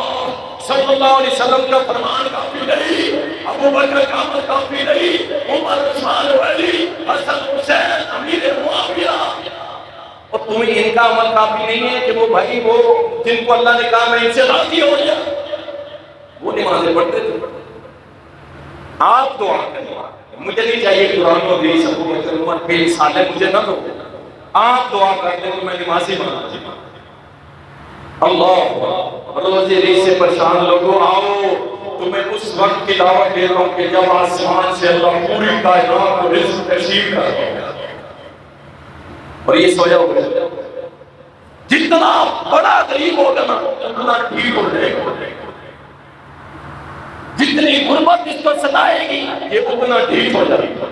صلی اللہ علیہ وسلم کا فرمان کافی نہیں، ابو بکر کا عمل کافی نہیں، عمر، عثمان، علی، حسن، حسین، امیر معاویہ، اور تمہیں ان کا عمل کافی نہیں ہے کہ وہ بھائی وہ جن کو اللہ نے کہا میں ان سے راضی ہو گیا، وہ نمازیں پڑھتے تھے۔ آپ دعا کریں، مجھے نہیں چاہیے قرآن و حدیث، ابو بکر، عمر کے رسالے مجھے نہ دو، آپ دعا کر دیں تو میں نمازی بنا دوں۔ اللہ، روزی رزق سے پریشان لوگوں آؤ، تمہیں اس وقت کی دعوت دے رہا ہوں کہ جب آسمان سے اللہ پوری کائنات کو رزق نصیب کر دے، اور یہ سویا ہوا ہے، جتنا بڑا غریب ہوگا نا اتنا ٹھیک ہو جائے گا، جتنی غربت اس کو ستائے گی یہ اتنا ٹھیک ہو جائے گا۔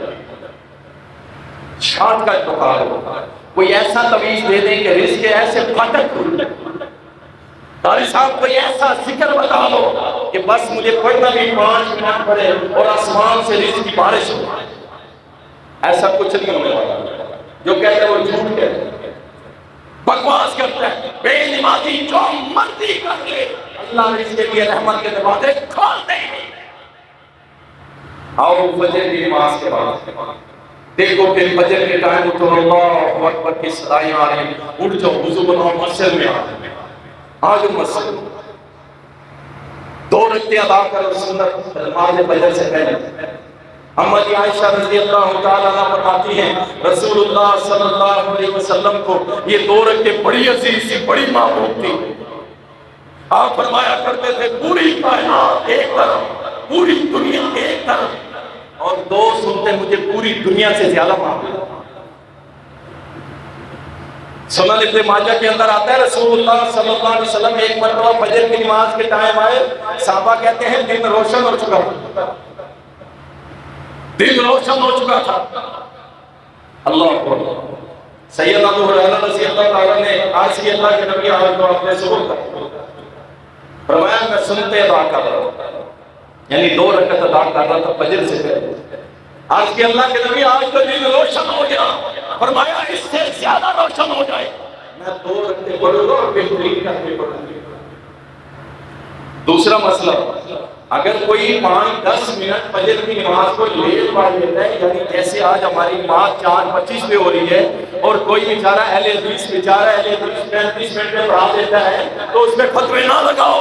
شاد کا اتفاق ہو، کوئی ایسا تویز دے دیں کہ رزق کے ایسے پھٹک ہو، قاری صاحب کوئی ایسا ذکر بتا دو کہ بس مجھے پڑھنا بھی 5 منٹ پڑے اور آسمان سے رزق کی بارش ہو، ایسا کچھ نہیں ہونے والا۔ جو کہتے ہیں وہ جھوٹ کہتے ہیں، بکواس کرتے ہیں، بے نمازی جو مرضی کر لے اللہ نے اس کے لیے رحمت کے دروازے کھول دیں۔ آؤ فجر کی نماز کے بعد دیکھو کہ فجر کے ٹائم اٹھو، اللہ اکبر کی صدائیں آ رہی ہیں، اٹھ جاؤ، وضو بناؤ، مسجد میں آ جاؤ، مسجد میں 2 رکعتیں ادا کرو سنت نماز فجر سے پہلے۔ اما جی عائشہ رضی اللہ تعالیٰ عنہ فرماتی ہیں رسول اللہ صلی اللہ علیہ وسلم کو یہ 2 رکعتیں بڑی عزیز تھی، بڑی محبوب تھی۔ آپ فرمایا کرتے تھے پوری کائنات ایک طرف، پوری دنیا ایک طرف، اور 2 سنتے مجھے پوری دنیا سے زیادہ محبوب۔ سنن ابن ماجہ کے اندر آتا ہے رسول اللہ صلی اللہ علیہ وسلم ایک مرتبہ فجر کی نماز کے ٹائم آئے، صحابہ کہتے ہیں دن روشن ہو چکا تھا، دن روشن ہو چکا تھا۔ اللہ اکبر۔ سیدنا ابو ہریرہ رضی اللہ تعالیٰ نے عرض کی اللہ کے نبی آج تو اپنے ظہور کا فرمایا میں سنتے ادا کر رہا ہوں، یعنی 2 رکعت ادا کر رہا تھا فجر سے پہلے۔ آج کے اللہ کے نبی آج تو دن روشن ہو گیا، فرمایا اس سے زیادہ روشن ہو جائے میں 2 رکعتیں پڑھوں گا اور بہترین کر کے پڑھوں گا۔ دوسرا مسئلہ، اگر کوئی 5-10 منٹ فجر کی نماز کو لیٹ پڑھ لیتا ہے، یعنی جیسے آج ہماری بات 4:25 پہ ہو رہی ہے اور کوئی بیچارہ اہل حدیث 35 منٹ میں پڑھا دیتا ہے تو اس میں فتوے نہ لگاؤ۔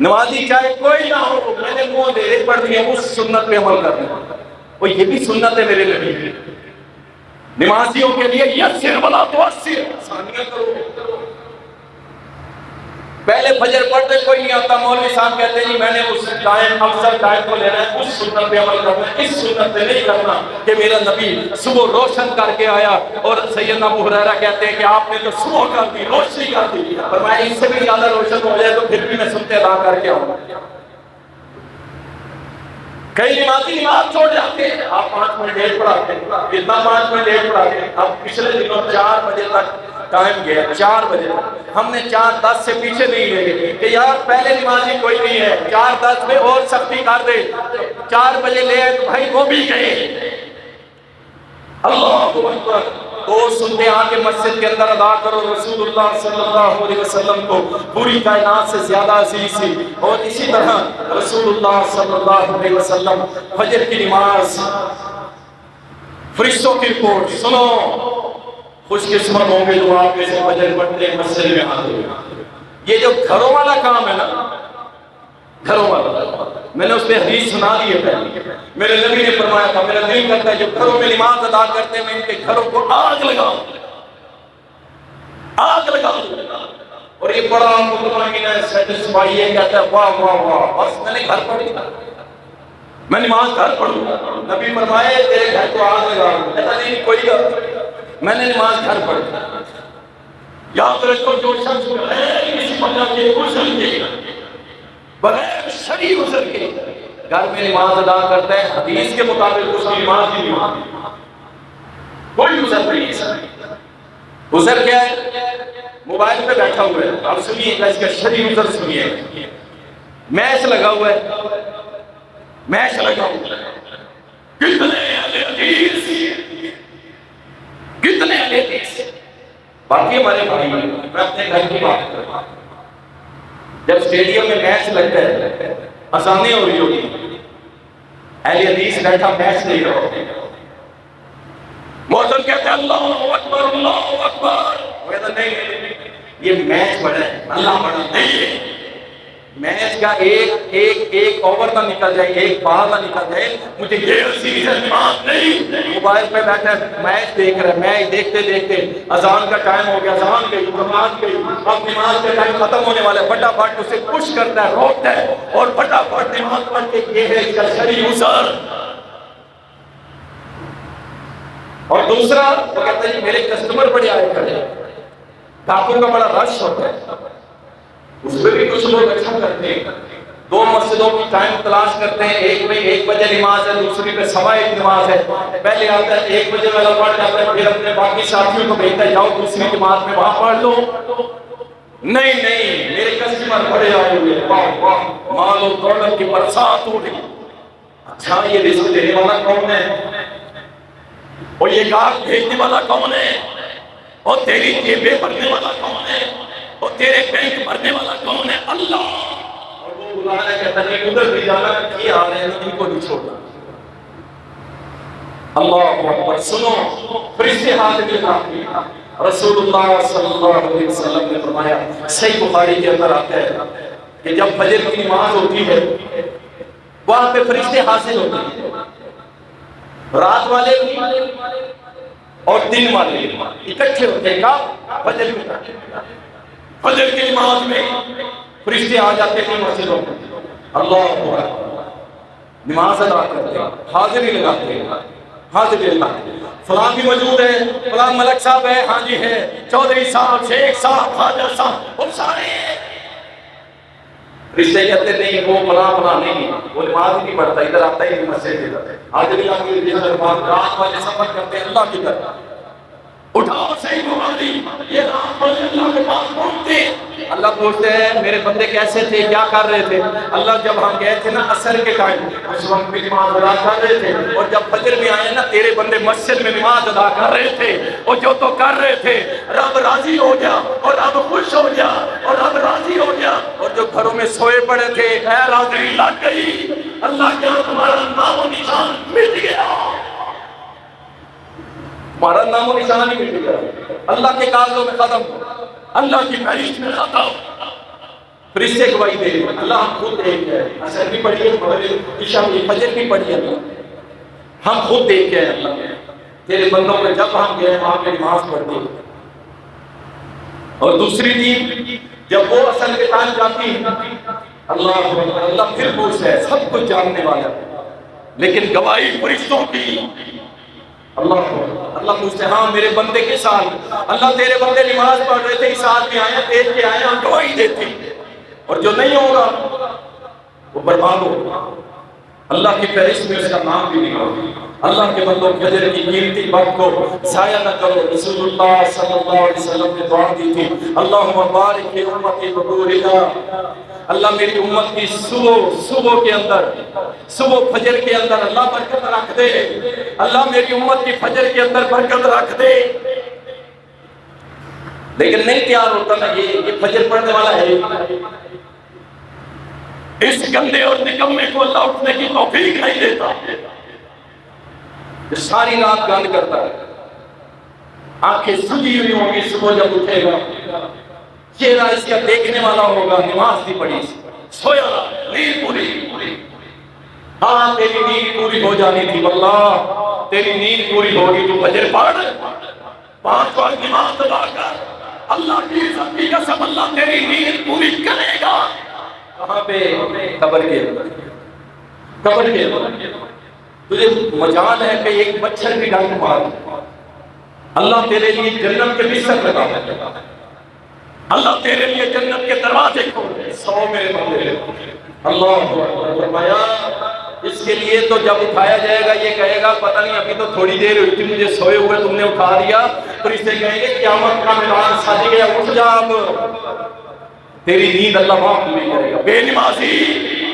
نمازی چاہے کوئی نہ ہو، میں نے منہ اندھیرے پڑھ دیا، اس سنت پہ عمل کرنا، اور یہ بھی سنت ہے میرے نبی۔ نمازیوں کے لیے یسر ولا تعسر، آسانیاں کرو۔ پہلے فجر پڑھتے کوئی نہیں آتا، مولوی صاحب کہتے ہیں جی میں نے اس ٹائم افضل ٹائم کو لینا ہے، اس سنت پہ عمل کرنا ہے، اس سنت پہ نہیں کرنا کہ میرا نبی صبح روشن کر کے آیا، اور سیدنا ابو ہریرہ کہتے ہیں کہ آپ نے تو صبح کر دی، روشنی کر دی، فرمایا اس سے بھی زیادہ روشن ہو جائے تو پھر بھی میں سنتے ادا کر کے آؤں۔ کئی نمازی نماز چھوڑ جاتے ہیں، آپ 5 منٹ لیٹ پڑھاتے ہیں، اتنا 5 منٹ لیٹ پڑھاتے ہیں۔ اب پچھلے دنوں 4 بجے تک ٹائم گیا، 4 بجے ہم نے 4:10 سے پیچھے نہیں لے کہ یار پہلے نمازی کوئی نہیں ہے، 4:10 میں اور سختی کر دے، 4 بجے لے آئے تو بھائی وہ بھی گئے۔ اللہ اکبر۔ 2 سنتے آ کے مسجد کے اندر ادا کرو، رسول اللہ صلی اللہ علیہ وسلم کو پوری کائنات سے زیادہ عزیز تھی۔ اور اسی طرح رسول اللہ صلی اللہ علیہ وسلم فجر کی نماز، فرشتوں کی رپورٹ سنو، خوش قسمت ہوں گے جو آپ میں سے فجر پڑھتے ہیں مسجد میں آتے ہیں۔ یہ جو گھروں والا کام ہے نا، گھروں والا، میں نے اس پہ حدیث سنا دی ہے پہلے، میرے نبی نے فرمایا تھا میرا دل کرتا ہے جو گھروں میں نماز ادا کرتے ہیں میں ان کے گھروں کو آگ لگاؤں، آگ لگاؤں۔ اور یہ بڑا مطمئن ہے، سیٹسفائی ہے، کہتا ہے واہ واہ واہ، بس میں نے گھر پڑھی، میں نماز گھر پڑھوں۔ نبی فرمائے تیرے گھر کو آگ لگاؤں، کہتا نہیں کوئی گھر، میں نے نماز گھر پڑھی۔ یاد رکھو جو شخص بغیر کسی وجہ کے عذر کے، بغیر شرعی عذر کے گھر میں نماز ادا کرتا ہے، حدیث کے مطابق اس کی نماز ہی نہیں، کوئی عذر نہیں ہے۔ عذر کیا ہے؟ موبائل پہ بیٹھا ہوا ہے، آپ سنیے گا اس کا شرعی عذر سنیے، میچ لگا ہوا ہے، میچ لگا ہوا ہے، کتنے اہل حدیث، کتنے اہل حدیث، باقی ہمارے بھائی، میں اپنے گھر کی بات کرتا ہوں، جب اسٹیڈیم میں میچ لگتا ہے، اذانیں ہو رہی ہوتی ہیں، اہل حدیث بیٹھا میچ نہیں رہا ہوتا، مؤذن کہتے ہیں اللہ اکبر اللہ اکبر، وہ کہتا نہیں یہ میچ بڑا ہے، اللہ بڑا نہیں، میچ کا ایک اوور نہ نکل جائے، ایک بال نہ نکل جائے، مجھے یہ عزیز بات نہیں۔ موبائل پہ بیٹھا میچ دیکھ رہا ہے، میچ دیکھتے دیکھتے اذان کا ٹائم ہو گیا، اذان گئی، نماز گئی، اب نماز کا ٹائم ختم ہونے والا ہے، فٹافٹ اسے پش کرتا ہے، روکتا ہے اور فٹافٹ نماز پڑھ کے یہ ہے اس کا شرعی عذر۔ اور دوسرا وہ کہتا ہے میرے کسٹمر بڑے آئے کھڑے، گاہکوں کا بڑا رش ہوتا ہے، اس میں بھی کچھ لوگ اچھا کرتے ہیں، 2 مسجدوں کی ٹائم تلاش کرتے ہیں، ایک میں 1 بجے نماز ہے، دوسری میں 1:15 نماز ہے، پہلے آتا ہے 1 بجے والا پڑھ جاتا ہے، پھر اپنے باقی ساتھیوں کو بھیجتا ہے جاؤ دوسری جماعت میں وہاں پڑھ لو۔ نہیں میرے کسٹمر بڑے آئے ہوئے، واہ واہ، مال و دولت کی برسات ہو رہی، اچھا یہ رزق دینے والا کون ہے، اور یہ گاہک بھیجنے والا کون ہے، اور تیری جیبیں بھرنے والا کون ہے، اور تیرے بینک بھرنے والا کون ہے؟ اللہ۔ اور وہ بلانا کہتا ہے ادھر بھی جانا کہ آ رہے ہیں ان کو نہیں چھوڑنا۔ اللہ اکبر۔ سنو فرشتے ہاتھ ملاتے ہیں۔ رسول اللہ صلی اللہ علیہ وسلم نے فرمایا، صحیح بخاری کے اندر آتا ہے کہ جب فجر کی نماز ہوتی ہے وہاں پہ فرشتے حاضر ہوتے ہیں، رات والے اور دن والے اکٹھے ہوتے ہیں۔ کب؟ فجر کی نماز میں فرشتے آ جاتے ہیں مسجدوں میں، اللہ اکبر، نماز ادا کرتے ہیں، حاضری لگاتے ہیں، حاضری لگاتے ہیں۔ فلاں بھی موجود ہے، فلاں ملک صاحب ہے، ہاں جی ہے، چودھری صاحب، شیخ صاحب، خواجہ صاحب، وہ سارے رشتے کہتے نہیں وہ فلاں نہیں، وہ نماز ہی نہیں پڑھتا، ادھر آتا ہی نہیں مسجد ادھر ہے، حاضری لگاتے ہیں، رات والے سفر کرتے ہیں اللہ کی طرف۔ اٹھاؤ صحیح بخاری، یہ رات والے اللہ کے پاس پہنچتے ہیں، اللہ پوچھتے ہیں میرے بندے کیسے تھے، کیا کر رہے تھے؟ اللہ جب ہم گئے تھے نا عصر کے ٹائم اس وقت بھی نماز ادا کر رہے تھے، اور جب فجر میں آئے نا تیرے بندے مسجد میں نماز ادا کر رہے تھے، اور جو تو کر رہے تھے رب راضی ہو گیا اور رب خوش ہو گیا اور رب راضی ہو گیا، اور جو گھروں میں سوئے پڑے تھے خیر حاضری لگ گئی، اللہ کیا تمہارا نام و نشان مٹ گیا، ہمارا نام و نشان ہی مٹ گیا، اللہ کے کاغذوں میں ختم، اللہ کی فہرست میں ختم۔ فرشتے گواہی دے رہے ہیں، اللہ ہم خود دیکھ گئے، عصر بھی پڑھی ہے، مغرب عشاء بھی، فجر بھی پڑھی ہے، اللہ ہم خود دیکھ گئے، اللہ تیرے بندوں میں جب ہم گئے وہاں پہ نماز پڑھتے ہیں۔ اور دوسری چیز جب وہ عصر کے ٹائم جاتی ہے اللہ پھر پوچھتا ہے، سب کچھ جاننے والا ہے لیکن گواہی فرشتوں کی، اللہ پوچھتے ہیں ہاں میرے بندے کے ساتھ، اللہ تیرے بندے نماز پڑھ رہے تھے، اس ساتھ میں آئے دیکھ کے آئے، ہم گواہی دیتے ہیں، اور جو نہیں ہوگا وہ برباد ہوگا، اللہ کی فہرست میں اس کا نام بھی نہیں ہوگا۔ اللہ کے بندوں فجر کی قیمتی وقت کو ضائع نہ کرو، رسول اللہ صلی اللہ علیہ وسلم نے دعا دی تھی، اللہم بارک فی امتی بطولها، اللہ میری امت کی صبح کے اندر، صبح فجر کے اندر اللہ برکت رکھ دے، اللہ میری امت کی فجر کے اندر برکت رکھ دے، لیکن نہیں تیار ہوتا نا، یہ فجر پڑھنے والا ہے، اس گندے اور نکمے کو اللہ اٹھنے کی توفیق نہیں دیتا، ساری رات گند کرتا ہے، آنکھیں سجی ہوئی ہوں گی، صبح جب اٹھے گا چہرہ اس کا دیکھنے والا ہوگا، نماز دی پڑھی، سویا رہا، نیند پوری، ہاں تیری نیند پوری ہو جانی تھی، واللہ تیری نیند پوری ہوگی، تو فجر پڑھ 5 وقت نماز ادا کر، اللہ کی عزت کی قسم اللہ تیری نیند پوری کرے گا۔ کہاں پہ؟ قبر کے اندر، قبر کے اندر تجھے مجال ہے کہ ایک مچھر بھی ڈنک مار، اللہ تیرے لیے جنت کے بستر لگا دے، اللہ تیرے لیے جنت کے دروازے کھول دے، 100 میرے بندے، اللہ فرمایا اس کے لیے تو جب اٹھایا جائے گا یہ کہے گا پتہ نہیں ابھی تو تھوڑی دیر ہوئی تھی مجھے سوئے ہوئے تم نے اٹھا دیا، پھر اس سے کہیں گے قیامت کا میدان سج گیا، اٹھ جا اب، تیری نیند اللہ معاف نہیں کرے گا۔ بے نمازی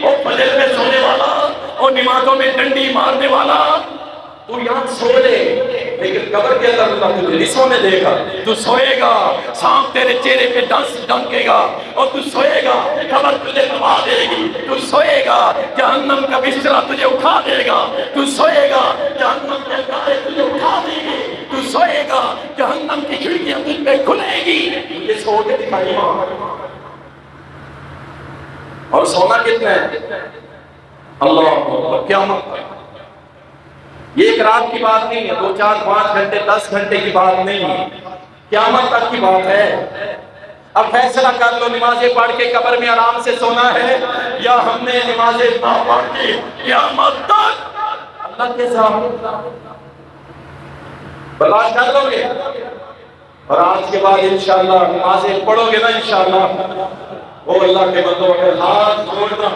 اور فجر میں سونے والا اور نمازوں میں ڈنڈی مارنے والا، تو یہاں سو لے لیکن قبر کے اندر اللہ تجھے نہیں سونے دے گا، تو سوئے گا، سانپ تیرے چہرے پہ ڈنکے گا، اور تو سوئے گا، قبر تجھے دبا دے گی، تو سوئے گا، جہنم کا بستر تجھے اٹھا دے گا، تو سوئے گا، جہنم کے انگارے تجھے اٹھا دے گی، تو سوئے گا، جہنم کی کھڑکیاں تجھ پہ کھلے گی، یہ سو کے دکھائی ماں۔ اور سونا کتنا ہے؟ اللہ قیامت، یہ ایک رات کی بات نہیں ہے، 2 4 5 گھنٹے 10 گھنٹے کی بات نہیں ہے، قیامت تک کی بات ہے۔ اب فیصلہ کر لو، نمازیں پڑھ کے قبر میں آرام سے سونا ہے یا ہم نے نمازیں نہ پڑھ کے قیامت تک اللہ کے سامنے برداشت کر لو گے؟ اور آج کے بعد انشاءاللہ نمازیں پڑھو گے نا انشاءاللہ، وہ اللہ کے بندوں اگر ہاتھ جوڑنا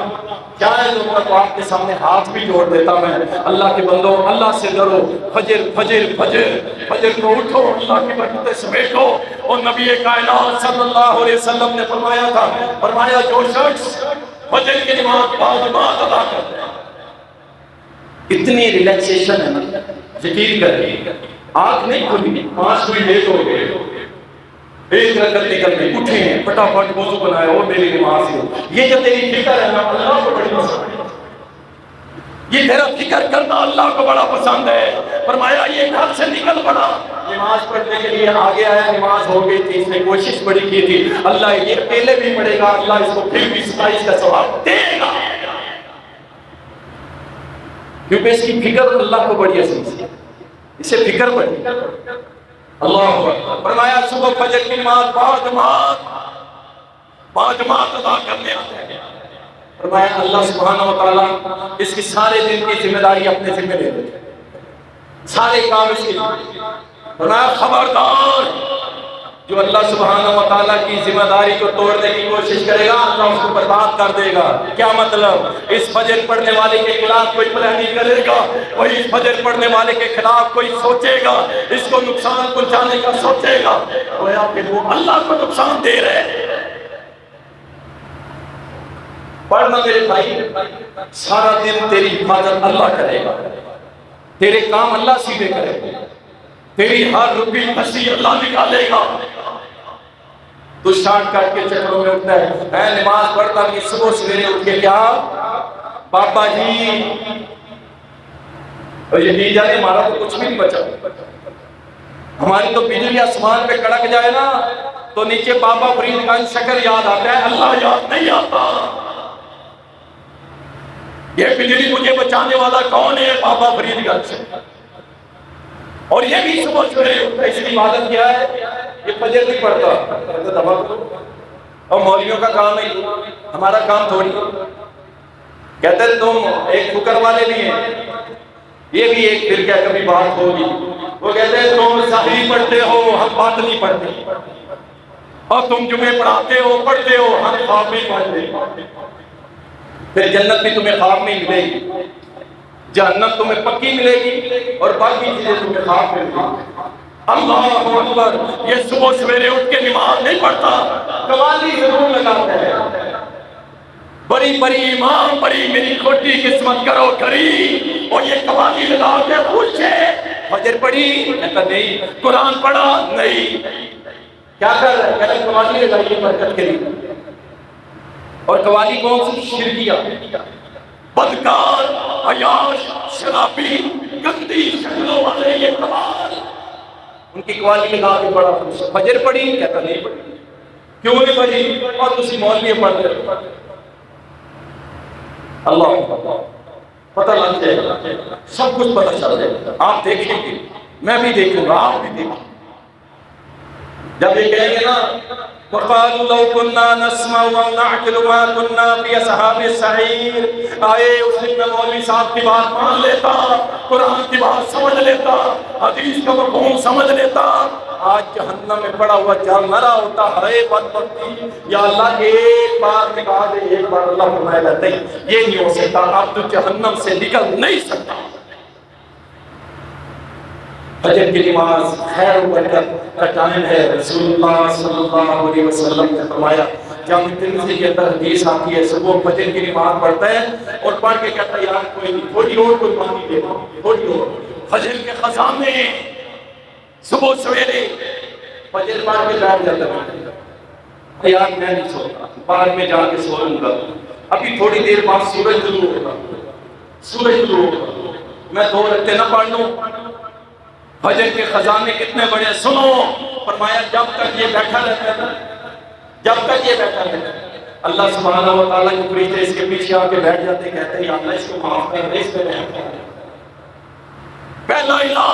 جائز ہوگا تو آپ کے سامنے ہاتھ بھی جوڑ دیتا میں، اللہ کے بندوں اللہ سے ڈرو، فجر فجر فجر فجر کو اٹھو، اللہ کی برکتیں سمیٹو، اور نبی کائنات صلی اللہ علیہ وسلم نے فرمایا تھا، فرمایا جو شخص فجر کی نماز باجماعت ادا کرتا ہے، اتنی ریلیکسیشن ہے نا، یقین کریں آنکھ نہیں کھلی، 5 منٹ لیٹ ہو گئے، ایک رکعت نکل گئی، اٹھے فٹافٹ وضو بنایا اور میری نماز ہو. یہ جو تیری فکر ہے نا اللہ کو بڑی پسند ہے. یہ تیرا فکر کرنا اللہ کو بڑا پسند ہے. فرمایا یہ گھر سے نکل پڑا نماز پڑھنے کے لیے آگے آیا، نماز ہو گئی تھی، اس نے کوشش بڑی کی تھی. اللہ یہ اکیلے بھی پڑھے گا، اللہ اس کو پھر بھی 27 کا ثواب دے گا، کیونکہ اس کی فکر اللہ کو بڑی عزیز ہے، اسے فکر بڑی. اللہ فرمایا صبح فجر کی نماز بعد جماعت ادا کرنے آتے ہیں. فرمایا اللہ سبحانہ و تعالیٰ اس کی سارے دن کی ذمہ داری اپنے ذمہ لے لیتے ہیں، سارے کام اس کے. فرمایا خبردار جو اللہ سبحانہ و تعالیٰ کی ذمہ داری کو توڑنے کی کوشش کرے گا اللہ اس کو برباد کر دے گا. کیا مطلب؟ اس فجر پڑھنے والے کے خلاف کوئی پلاننگ کرے گا، وہی اس فجر پڑھنے والے کے خلاف کوئی سوچے گا، اس کو نقصان پہنچانے کا سوچے گا، گویا کہ وہ اللہ کو نقصان دے رہے ہیں. پڑھنا میرے بھائی، سارا دن تیری حفاظت اللہ کرے گا، تیرے کام اللہ سیدھے کرے گا، تیری ہر روپی پھنسی اللہ نکالے گا. تو شارٹ کٹ کے چکروں میں اٹھتا ہے، میں نماز پڑھتا کہ صبح سویرے اٹھ کے کیا بابا جی، اور یہ نہیں جانے ہمارا تو کچھ بھی نہیں بچا. ہماری تو بجلی آسمان پہ کڑک جائے نا تو نیچے بابا فرید گنج شکر یاد آتا ہے، اللہ یاد نہیں آتا. یہ بجلی مجھے بچانے والا کون ہے؟ بابا فرید گنج. اور یہ بھی صبح سویرے اٹھتا ہے، اس کی عبادت کیا ہے؟ یہ فجر نہیں پڑھتا. اور مولویوں کا کام ہے، ہمارا کام تھوڑی. کہتے ہیں تم ایک فکر والے بھی ہیں، یہ بھی ایک فرقہ کبھی بات ہوگی. وہ کہتے ہیں تم صحیح پڑھتے ہو، ہم بات نہیں پڑھتے، اور تم جمعے پڑھاتے ہو پڑھتے ہو، ہم خواب میں پڑھتے. پھر جنت بھی تمہیں خواب میں ملے گی، جہنم تمہیں پکی ملے گی، اور باقی چیزیں تمہیں خواب میں ملے گی. اللہ اکبر. یہ صبح سویرے اٹھ کے نماز نہیں پڑھتا، قوالی ضرور لگاتا ہے، بڑی بڑی امام بڑی میری کھوٹی قسمت کرو کری، اور یہ قوالی لگا کے خوش ہے. فجر پڑھی؟ کہتا نہیں. قرآن پڑھا؟ نہیں. کیا کر رہا ہے؟ کہتا قوالی لگائیے برکت کے لیے. اور قوالی کون سی؟ شرکیہ، بدکار، عیاش، شرابی، گندی شکلوں والے یہ قوال، ان کی قوالی لگا کے بڑا خوش. فجر پڑھی؟ کہتا نہیں پڑھی. کیوں نہیں پڑھی؟ اور دوسری مولوی پڑھ رہے. اللہ پتہ لگ جائے گا، سب کچھ پتہ چل جائے گا. آپ دیکھیں گے، میں بھی دیکھوں گا، آپ بھی دیکھیں. جب یہ کہیں گے نا وَقَالُوا لَوْ كُنَّا نَسْمَعُ أَوْ نَعْقِلُ مَا كُنَّا فِي أَصْحَابِ السَّعِيرِ، آئے اس دن میں مولوی صاحب کی بات مان لیتا، قرآن کی بات سمجھ لیتا، حدیث کا مفہوم سمجھ لیتا، آج جہنم میں پڑا ہوا جل نہ رہا ہوتا. ہائے بدبختی، یا اللہ ایک بار نکال دے. ایک بار اللہ فرمائے گا نہیں، یہ نہیں ہو سکتا، اب تو جہنم سے نکل نہیں سکتا. فجر کی نماز خیر و برکت کا ٹائم ہے. رسول اللہ صلی اللہ علیہ وسلم نے فرمایا، جامع ترمذی کے اندر حدیث آتی ہے، صبح فجر کی نماز پڑھتا ہے اور پڑھ کے کہتا ہے یار کوئی نہیں، تھوڑی اور کوئی پانی دے دو، تھوڑی اور. فجر کے خزانے صبح سویرے فجر پڑھ کے بیٹھ جاتا ہے، یار میں نہیں سوتا، بعد میں جا کے سو لوں گا، ابھی تھوڑی دیر بعد سورج طلوع ہوگا، سورج طلوع ہوگا، میں 2 رکعتیں نہ پڑھ لوں. فجر کے خزانے کتنے بڑے. سنو، فرمایا جب تک یہ بیٹھا رہتا ہے، جب تک یہ بیٹھا رہتا ہے، اللہ سبحانہ و تعالیٰ کے فرشتے اس کے پیچھے آ کے بیٹھ جاتے، کہتے ہیں یا اللہ اس کو معاف کر دے، اس پہ رحم کر دے. پہلا الہ،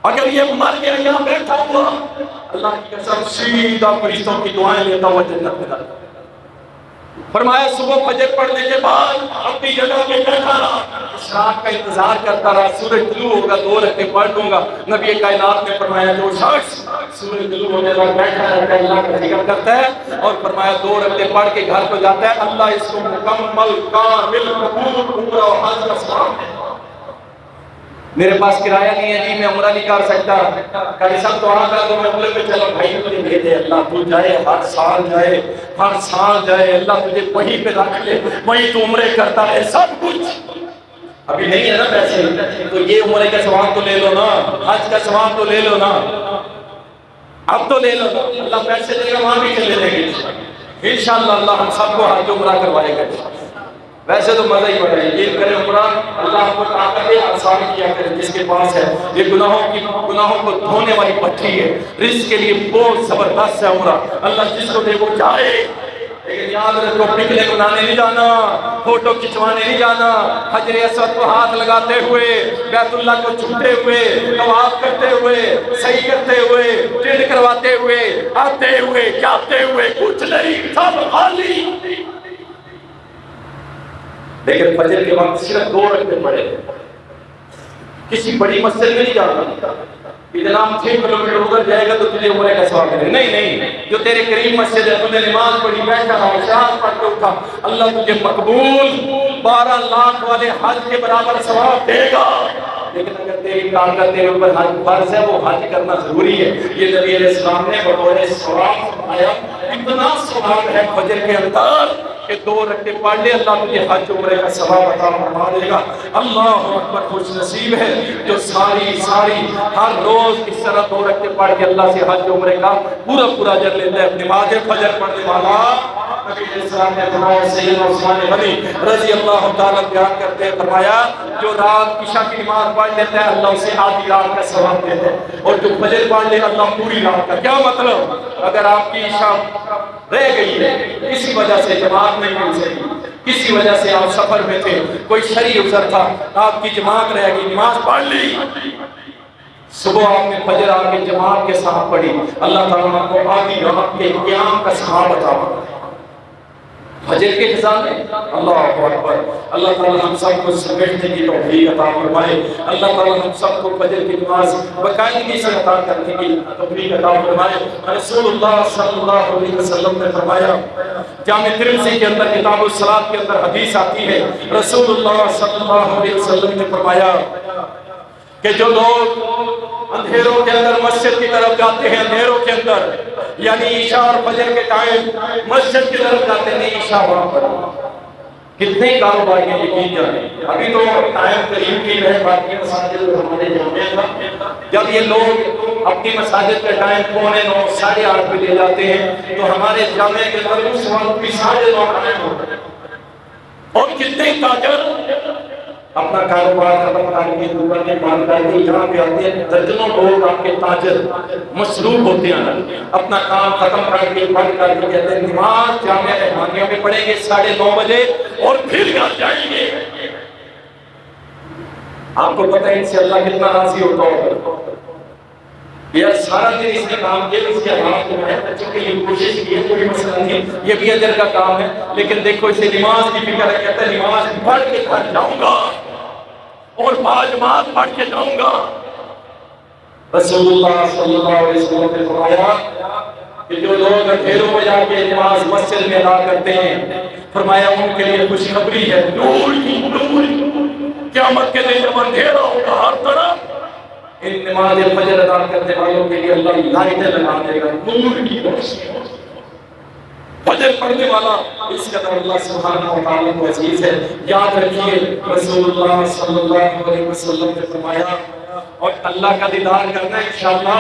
اگر یہ مر گیا یہاں بیٹھا ہوا، اللہ کی قسم سیدھا فرشتوں کی دعائیں لیتا ہوا جنت میں جاتا. فرمایا صبح فجر پڑھنے کے بعد اپنی جگہ پہ بیٹھا رہا، اشراق کا انتظار کرتا رہا، سورج طلوع ہوگا 2 رکعتیں پڑھ لوں گا. نبی کائنات نے فرمایا جو شخص سورج طلوع ہونے تک بیٹھا رہتا ہے اللہ کا ذکر کرتا ہے اور فرمایا 2 رکعتیں پڑھ کے گھر کو جاتا ہے، اللہ اس کو مکمل کامل قبول عمرہ و حج کا ثواب دے. میرے پاس کرایہ نہیں ہے جی، میں عمرہ نہیں کر سکتا، کہیں سب دعا کر دو میں عمرے پہ چلو. بھائی تجھے بھیجے اللہ، تو جائے، ہر سال جائے، ہر سال جائے، اللہ تجھے وہیں پہ رکھ لے، وہیں تو عمرے کرتا ہے. سب کچھ ابھی نہیں ہے نا پیسے، تو یہ عمرے کا ثواب تو لے لو نا، حج کا ثواب تو لے لو نا. اب تو لے لو، اللہ پیسے دے گا وہاں بھی چلے جائیں گے انشاءاللہ۔ اللہ ہم سب کو حج عمرہ کروائے گا۔ ویسے تو مزہ ہی بڑا ہے، یہ کرے عمرہ، اللہ ہم کو طاقت دے، آسان کیا کرے جس کے پاس ہے۔ یہ گناہوں کو دھونے والی پٹھی ہے، رزق کے لیے بہت زبردست ہے عمرہ۔ اللہ جس کو دے وہ جائے، لیکن یاد رکھو پکنک منانے نہیں جانا، فوٹو کھچوانے نہیں جانا، حجر اسود کو ہاتھ لگاتے ہوئے، بیت اللہ کو چھوتے ہوئے، طواف کرتے ہوئے، صحیح کرتے ہوئے، ٹرینڈ کرواتے ہوئے، آتے ہوئے، جاتے ہوئے، کچھ نہیں، سب خالی۔ لیکن فجر کے وقت صرف 2 رکعتیں پڑھے، کسی بڑی مسجد میں نہیں جانا، اتنا 6 کلومیٹر ادھر جائے گا تو تجھے عمرے کا ثواب ملے، نہیں، جو تیرے قریب مسجد ہے، تجھے نماز پڑھی، بیٹھا رہا، شہادت پڑھ کے اٹھا، اللہ تجھے مقبول 12 لاکھ والے حج کے برابر ثواب دے گا۔ لیکن اگر تیری طاقت تیرے اوپر حج فرض ہے، وہ حج کرنا ضروری ہے۔ یہ نبی علیہ السلام نے بطور ثواب فرمایا، اتنا ثواب ہے فجر کے اندر کہ 2 رکعتیں پڑھ لے، اللہ تجھے حج عمرے کا ثواب عطا فرما دے گا۔ اللہ اکبر، خوش نصیب ہے جو ساری ہر روز اس طرح 2 رکعتیں پڑھ کے اللہ سے حج عمرے کا پورا اجر لیتا ہے۔ نماز فجر پڑھنے والا نبی علیہ السلام نے فرمایا، سیدنا عثمان غنی رضی اللہ تعالیٰ بیان کرتے ہیں، فرمایا جو رات عشاء کی نماز پڑھ لیتا ہے اللہ اسے آدھی رات کا ثواب دیتا ہے، اور جو فجر پڑھ لے اللہ پوری رات کا۔ کیا مطلب؟ اگر آپ کی عشاء رہ گئی ہے کسی وجہ سے، جماعت نہیں مل سکی، کسی وجہ سے آپ سفر میں تھے، کوئی شرعی عذر تھا، آپ کی جماعت رہ گئی، نماز پڑھ لی، صبح آپ نے فجر آ کے جماعت کے ساتھ پڑھی، اللہ تعالیٰ آپ کو آدھی رات کے قیام کا ثواب عطا فرمائے۔ فجر کے خزانے، اللہ اکبر، اللہ تعالیٰ ہم سب کو سمیٹنے کی توفیق عطا فرمائے۔ اللہ تعالیٰ ہم سب کو فجر کی نماز باقاعدگی سے ادا کرنے کی توفیق عطا فرمائے۔ رسول اللہ صلی اللہ علیہ وسلم نے فرمایا، جامع ترمذی کے اندر کتاب الصلاۃ کے اندر حدیث آتی ہے، رسول اللہ صلی اللہ علیہ وسلم نے فرمایا کہ جو لوگ اندھیروں کے اندر مسجد کی طرف جاتے ہیں، اندھیروں کے اندر یعنی عشاء اور فجر کے ٹائم مسجد کی طرف جاتے ہیں، عشاء وہاں پر کتنے کاروبار کے یقین جانے، ابھی تو ٹائم قریب کی ہے، باقی مساجد ہمارے جامع کا جب یہ لوگ اپنی مساجد کا ٹائم 9:15 8:30 پہ لے جاتے ہیں تو ہمارے جامع کے اندر اس وقت بھی 9:30 ٹائم ہوتا ہے، اور کتنے تاجر اپنا کاروبار ختم کر کے دکانیں بند کر کے یہاں پہ آتے ہیں، درجنوں لوگ آپ کے تاجر مصروف ہوتے ہیں، اپنا کام ختم کر کے بند کر کے کہتے ہیں نماز جامعہ رحمانیہ میں پڑھیں گے 9:30 بجے اور پھر گھر جائیں گے۔ آپ کو پتہ ہے ان سے اللہ کتنا راضی ہوتا ہوگا، یار سارا دن اس نے کام کیا، اس کے ہاتھ میں ہے، بچوں کے لیے کوشش کی ہے، کوئی مسئلہ نہیں، یہ بھی اجر کا کام ہے، لیکن دیکھو اسے نماز کی فکر ہے، کہتا ہے نماز پڑھ کے گھر جاؤں گا اور باجماعت پڑھ کے جاؤں گا۔ رسول اللہ صلی اللہ علیہ وسلم نے فرمایا کہ جو لوگ اندھیروں میں جا کے نماز مسجد میں ادا کرتے ہیں، فرمایا ان کے لیے خوشخبری ہے، نور کی نور، قیامت کے دن جب اندھیرا ہوگا ہر طرف، ان نماز فجر ادا کرنے والوں کے لیے اللہ لائٹیں لگا دے گا، نور کی روشنی۔ فجر پڑھنے والا اس قدر اللہ سبحانہ و تعالیٰ کو عزیز ہے۔ یاد رکھیے رسول اللہ صلی اللہ علیہ وسلم نے فرمایا، اور اللہ کا دیدار کرنا ہے انشاءاللہ،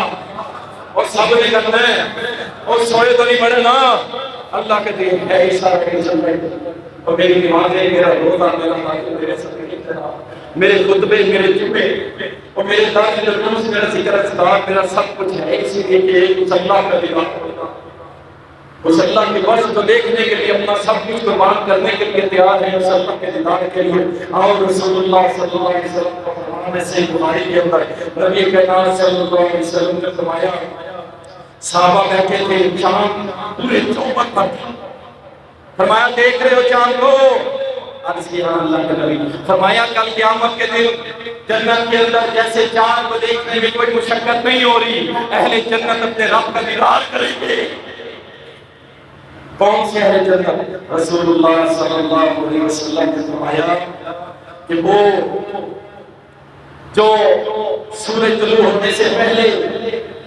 اور سب نے کرنا ہے، اور سوئے تو نہیں پڑے نا، اللہ کے دین ہے اشارہ کے چل رہے، اور میری نمازیں، میرا روزہ، میرا حاجت، میرے صدقے، میرے خطبے، میرے جمعے، اور میرے دعوت دروس، میرا ذکر اذکار، میرا سب کچھ ہے اسی لیے کہ اس اللہ کا دیدار ہوگا، اس اللہ کے وجہ کو دیکھنے کے لیے اپنا سب کچھ قربان کرنے کے لیے تیار ہے، اس اللہ کے دیدار کے لیے۔ اور رسول اللہ صلی اللہ علیہ وسلم کا فرمان ہے صحیح بخاری کے اندر، نبی کائنات صلی اللہ علیہ وسلم نے فرمایا، صحابہ بیٹھے تھے، چاند پورے چوبت پر تھا، فرمایا دیکھ رہے ہو چاند کو؟ عرض کیا اللہ کے نبی، فرمایا کل قیامت کے دن جنت کے اندر جیسے چاند کو دیکھنے میں کوئی مشقت نہیں ہو رہی، اہل جنت اپنے رب کا دیدار کریں گے۔ کون سے اہل جنت؟ رسول اللہ صلی اللہ علیہ وسلم نے فرمایا کہ وہ جو سورج طلوع ہونے سے پہلے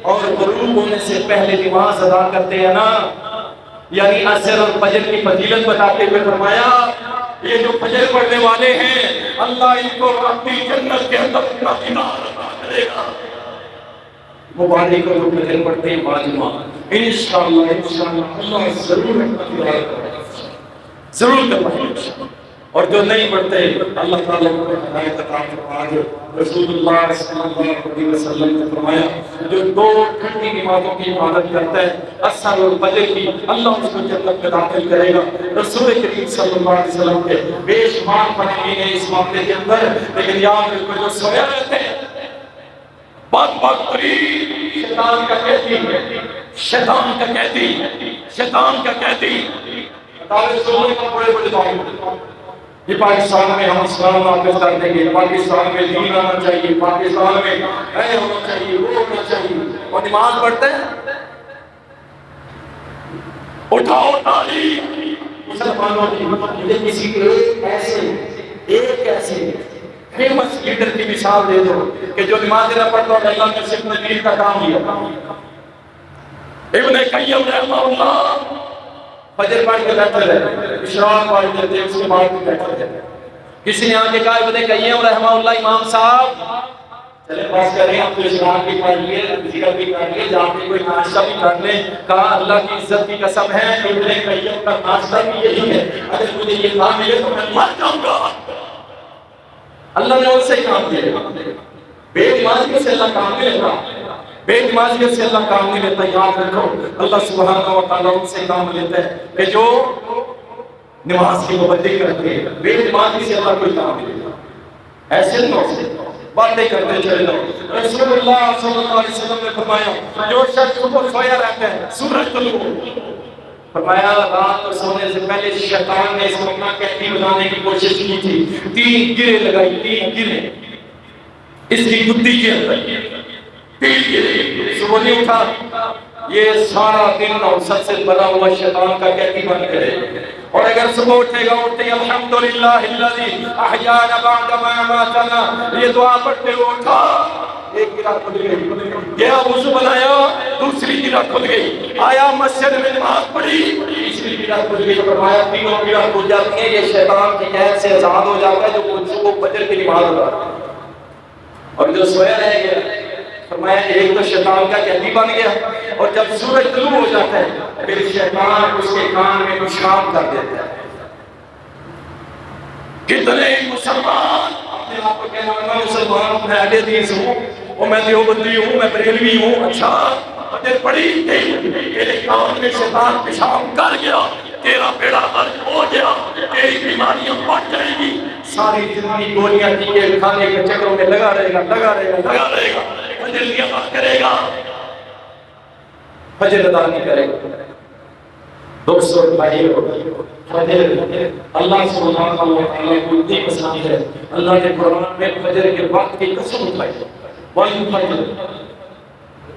اور غروب ہونے سے پہلے نماز ادا کرتے ہیں نا، یعنی عصر اور فجر کی فضیلت بتاتے ہوئے فرمایا یہ جو فجر پڑھنے والے ہیں اللہ ان کو اپنی جنت کے اندر اپنا دیدار عطا کرے گا۔ مبارک کو جو فجر پڑھتے ہیں باجمع انشاءاللہ اللہ ضرور ضرور کروائے. اور جو نہیں پڑھتے اللہ تعالیٰ کو ہدایت عطا فرما دے. رسول اللہ صلی اللہ علیہ وسلم نے فرمایا جو 2 ٹھنڈی نمازوں کی عبادت کرتا ہے عصر اور فجر کی, اللہ اس کو جنت میں داخل کرے گا. رسول کریم صلی اللہ علیہ وسلم کے بے شمار فرامین ہیں اس معاملے کے اندر, لیکن یاد رکھو جو سویا رہتے ہیں بات قریب شیطان کا قیدی, شیطان کا قیدی, شیطان کا قیدی. سونے کا بڑے بڑے دعوے یہ پاکستان میں ہم اسلام نافذ کر دیں گے, پاکستان میں دین آنا چاہیے, پاکستان میں اے ہونا چاہیے, وہ ہونا چاہیے, اور نماز پڑھتے ہیں. اٹھاؤ تالی مسلمانوں کی. مجھے کسی ایک ایسے فیمس لیڈر کی مثال دے دو کہ جو نماز نہ پڑھتا اور اللہ نے صرف نبی کا کام لیا. ابن قیم رحمہ اللہ فجر پڑھ کے بیٹھے رہے, اشراق پڑھ لیتے ہیں, اس کے بعد بھی بیٹھے رہے. کسی نے آگے کہا ابن قیم رحمہ اللہ امام صاحب چلے بس کریں, آپ تو اشراق بھی پڑھ لیے, ذکر بھی کر لیے, جا کے کوئی ناشتہ بھی کر لیں. کہا اللہ کی عزت کی قسم ہے ابن قیم کا ناشتہ بھی یہی ہے, اگر مجھے یہ کام ملے تو میں مر جاؤں گا. اللہ نے ان سے کام دیا. بے نمازیوں سے اللہ کام نہیں لیتا, بے نمازیوں سے اللہ کام نہیں لیتا. یاد رکھو اللہ سبحانہ و تعالیٰ ان سے کام لیتا ہے کہ جو نماز کی پابندی کرتے ہیں. بے نمازی سے اللہ کوئی کام نہیں لیتا. ایسے نہیں باتیں کرتے چلے جاؤ. رسول اللہ صلی اللہ علیہ وسلم نے فرمایا جو شخص اوپر سویا رہتا ہے سورج طلوع, فرمایا رات کو سونے سے پہلے شیطان نے اس کو اپنا قیدی بنانے کی کوشش کی تھی. 3 گرے لگائی, 3 گرے اس کی گدی کے اندر, 3 گرے. صبح نہیں اٹھا, یہ سارا دن اور سب سے بڑا ہوا شیطان کا قیدی بن گئے. اور اگر صبح اٹھے گا اٹھتے ہی الحمدللہ الذی احیانا بعد ما اماتنا, یہ دعا پڑھتے ہوئے اٹھا, ایک گرہ کھل گئی, گیا وضو بنایا, دوسری گرہ کھل گئی, آیا مسجد میں نماز پڑھی, تیسری گرہ کھل گئی. فرمایا 3 گرہ کھل جاتی ہیں, یہ شیطان کی قید سے آزاد ہو جاتا ہے جو صبح فجر کی نماز ادا. اور جو سویا رہ گیا فرمایا ایک تو شیطان کا قیدی بن گیا, اور جب سورج طلوع ہو جاتا ہے پھر شیطان اس کے کان میں پیشاب کر دیتا ہے. کتنے مسلمان اپنے آپ کو کہنا میں مسلمان ہوں, میں اہل حدیث ہوں, اور میں دیوبندی ہوں, میں بریلوی ہوں. اچھا فجر پڑھی نہیں, تیرے کان میں شیطان پیشاب کر گیا, تیرا بیڑا غرق ہو گیا, تیری بیماریاں بڑھ جائیں گی. ساری زندگی گولیاں ٹیکے کھانے کے چکروں میں لگا رہے گا, فجر نہیں ادا کرے گا, فجر ادا نہیں کرے گا. دوستو بھائیو, فجر اللہ سبحانہ و تعالیٰ کو اتنی پسند ہے. اللہ نے قرآن میں فجر کے وقت کی قسم اٹھائی, والفجر,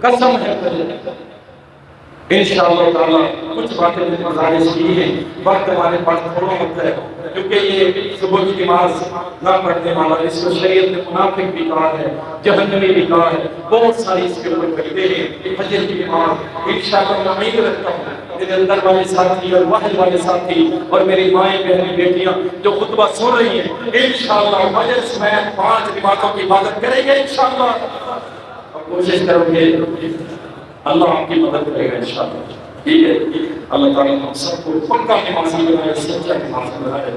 قسم ہے فجر. انشاءاللہ تعالیٰ کچھ باتیں میں گزارش کی ہیں, وقت ہمارے پاس تھوڑا ہوتا ہے کیونکہ یہ صبح کی نماز نہ پڑھنے والا اس کو شریعت میں منافق بھی کہا ہے, جہنمی بھی کہا ہے, بہت ساری اس کے اوپر قیدیں ہیں. فجر کی نماز انشاءاللہ میں امید رکھتا ہوں میرے اندر والے ساتھی اور واحد والے ساتھی اور میری مائیں بہنیں بیٹیاں جو خطبہ سن رہی ہیں انشاءاللہ فجر سمیت 5 نمازوں کی عبادت کریں گے انشاءاللہ, اور کوشش کرو گے اللہ آپ کی مدد کرے گا انشاءاللہ. ٹھیک ہے, اللہ تعالیٰ ہم سب کو پکا نمازی بنائے, سچا نمازی بنائے.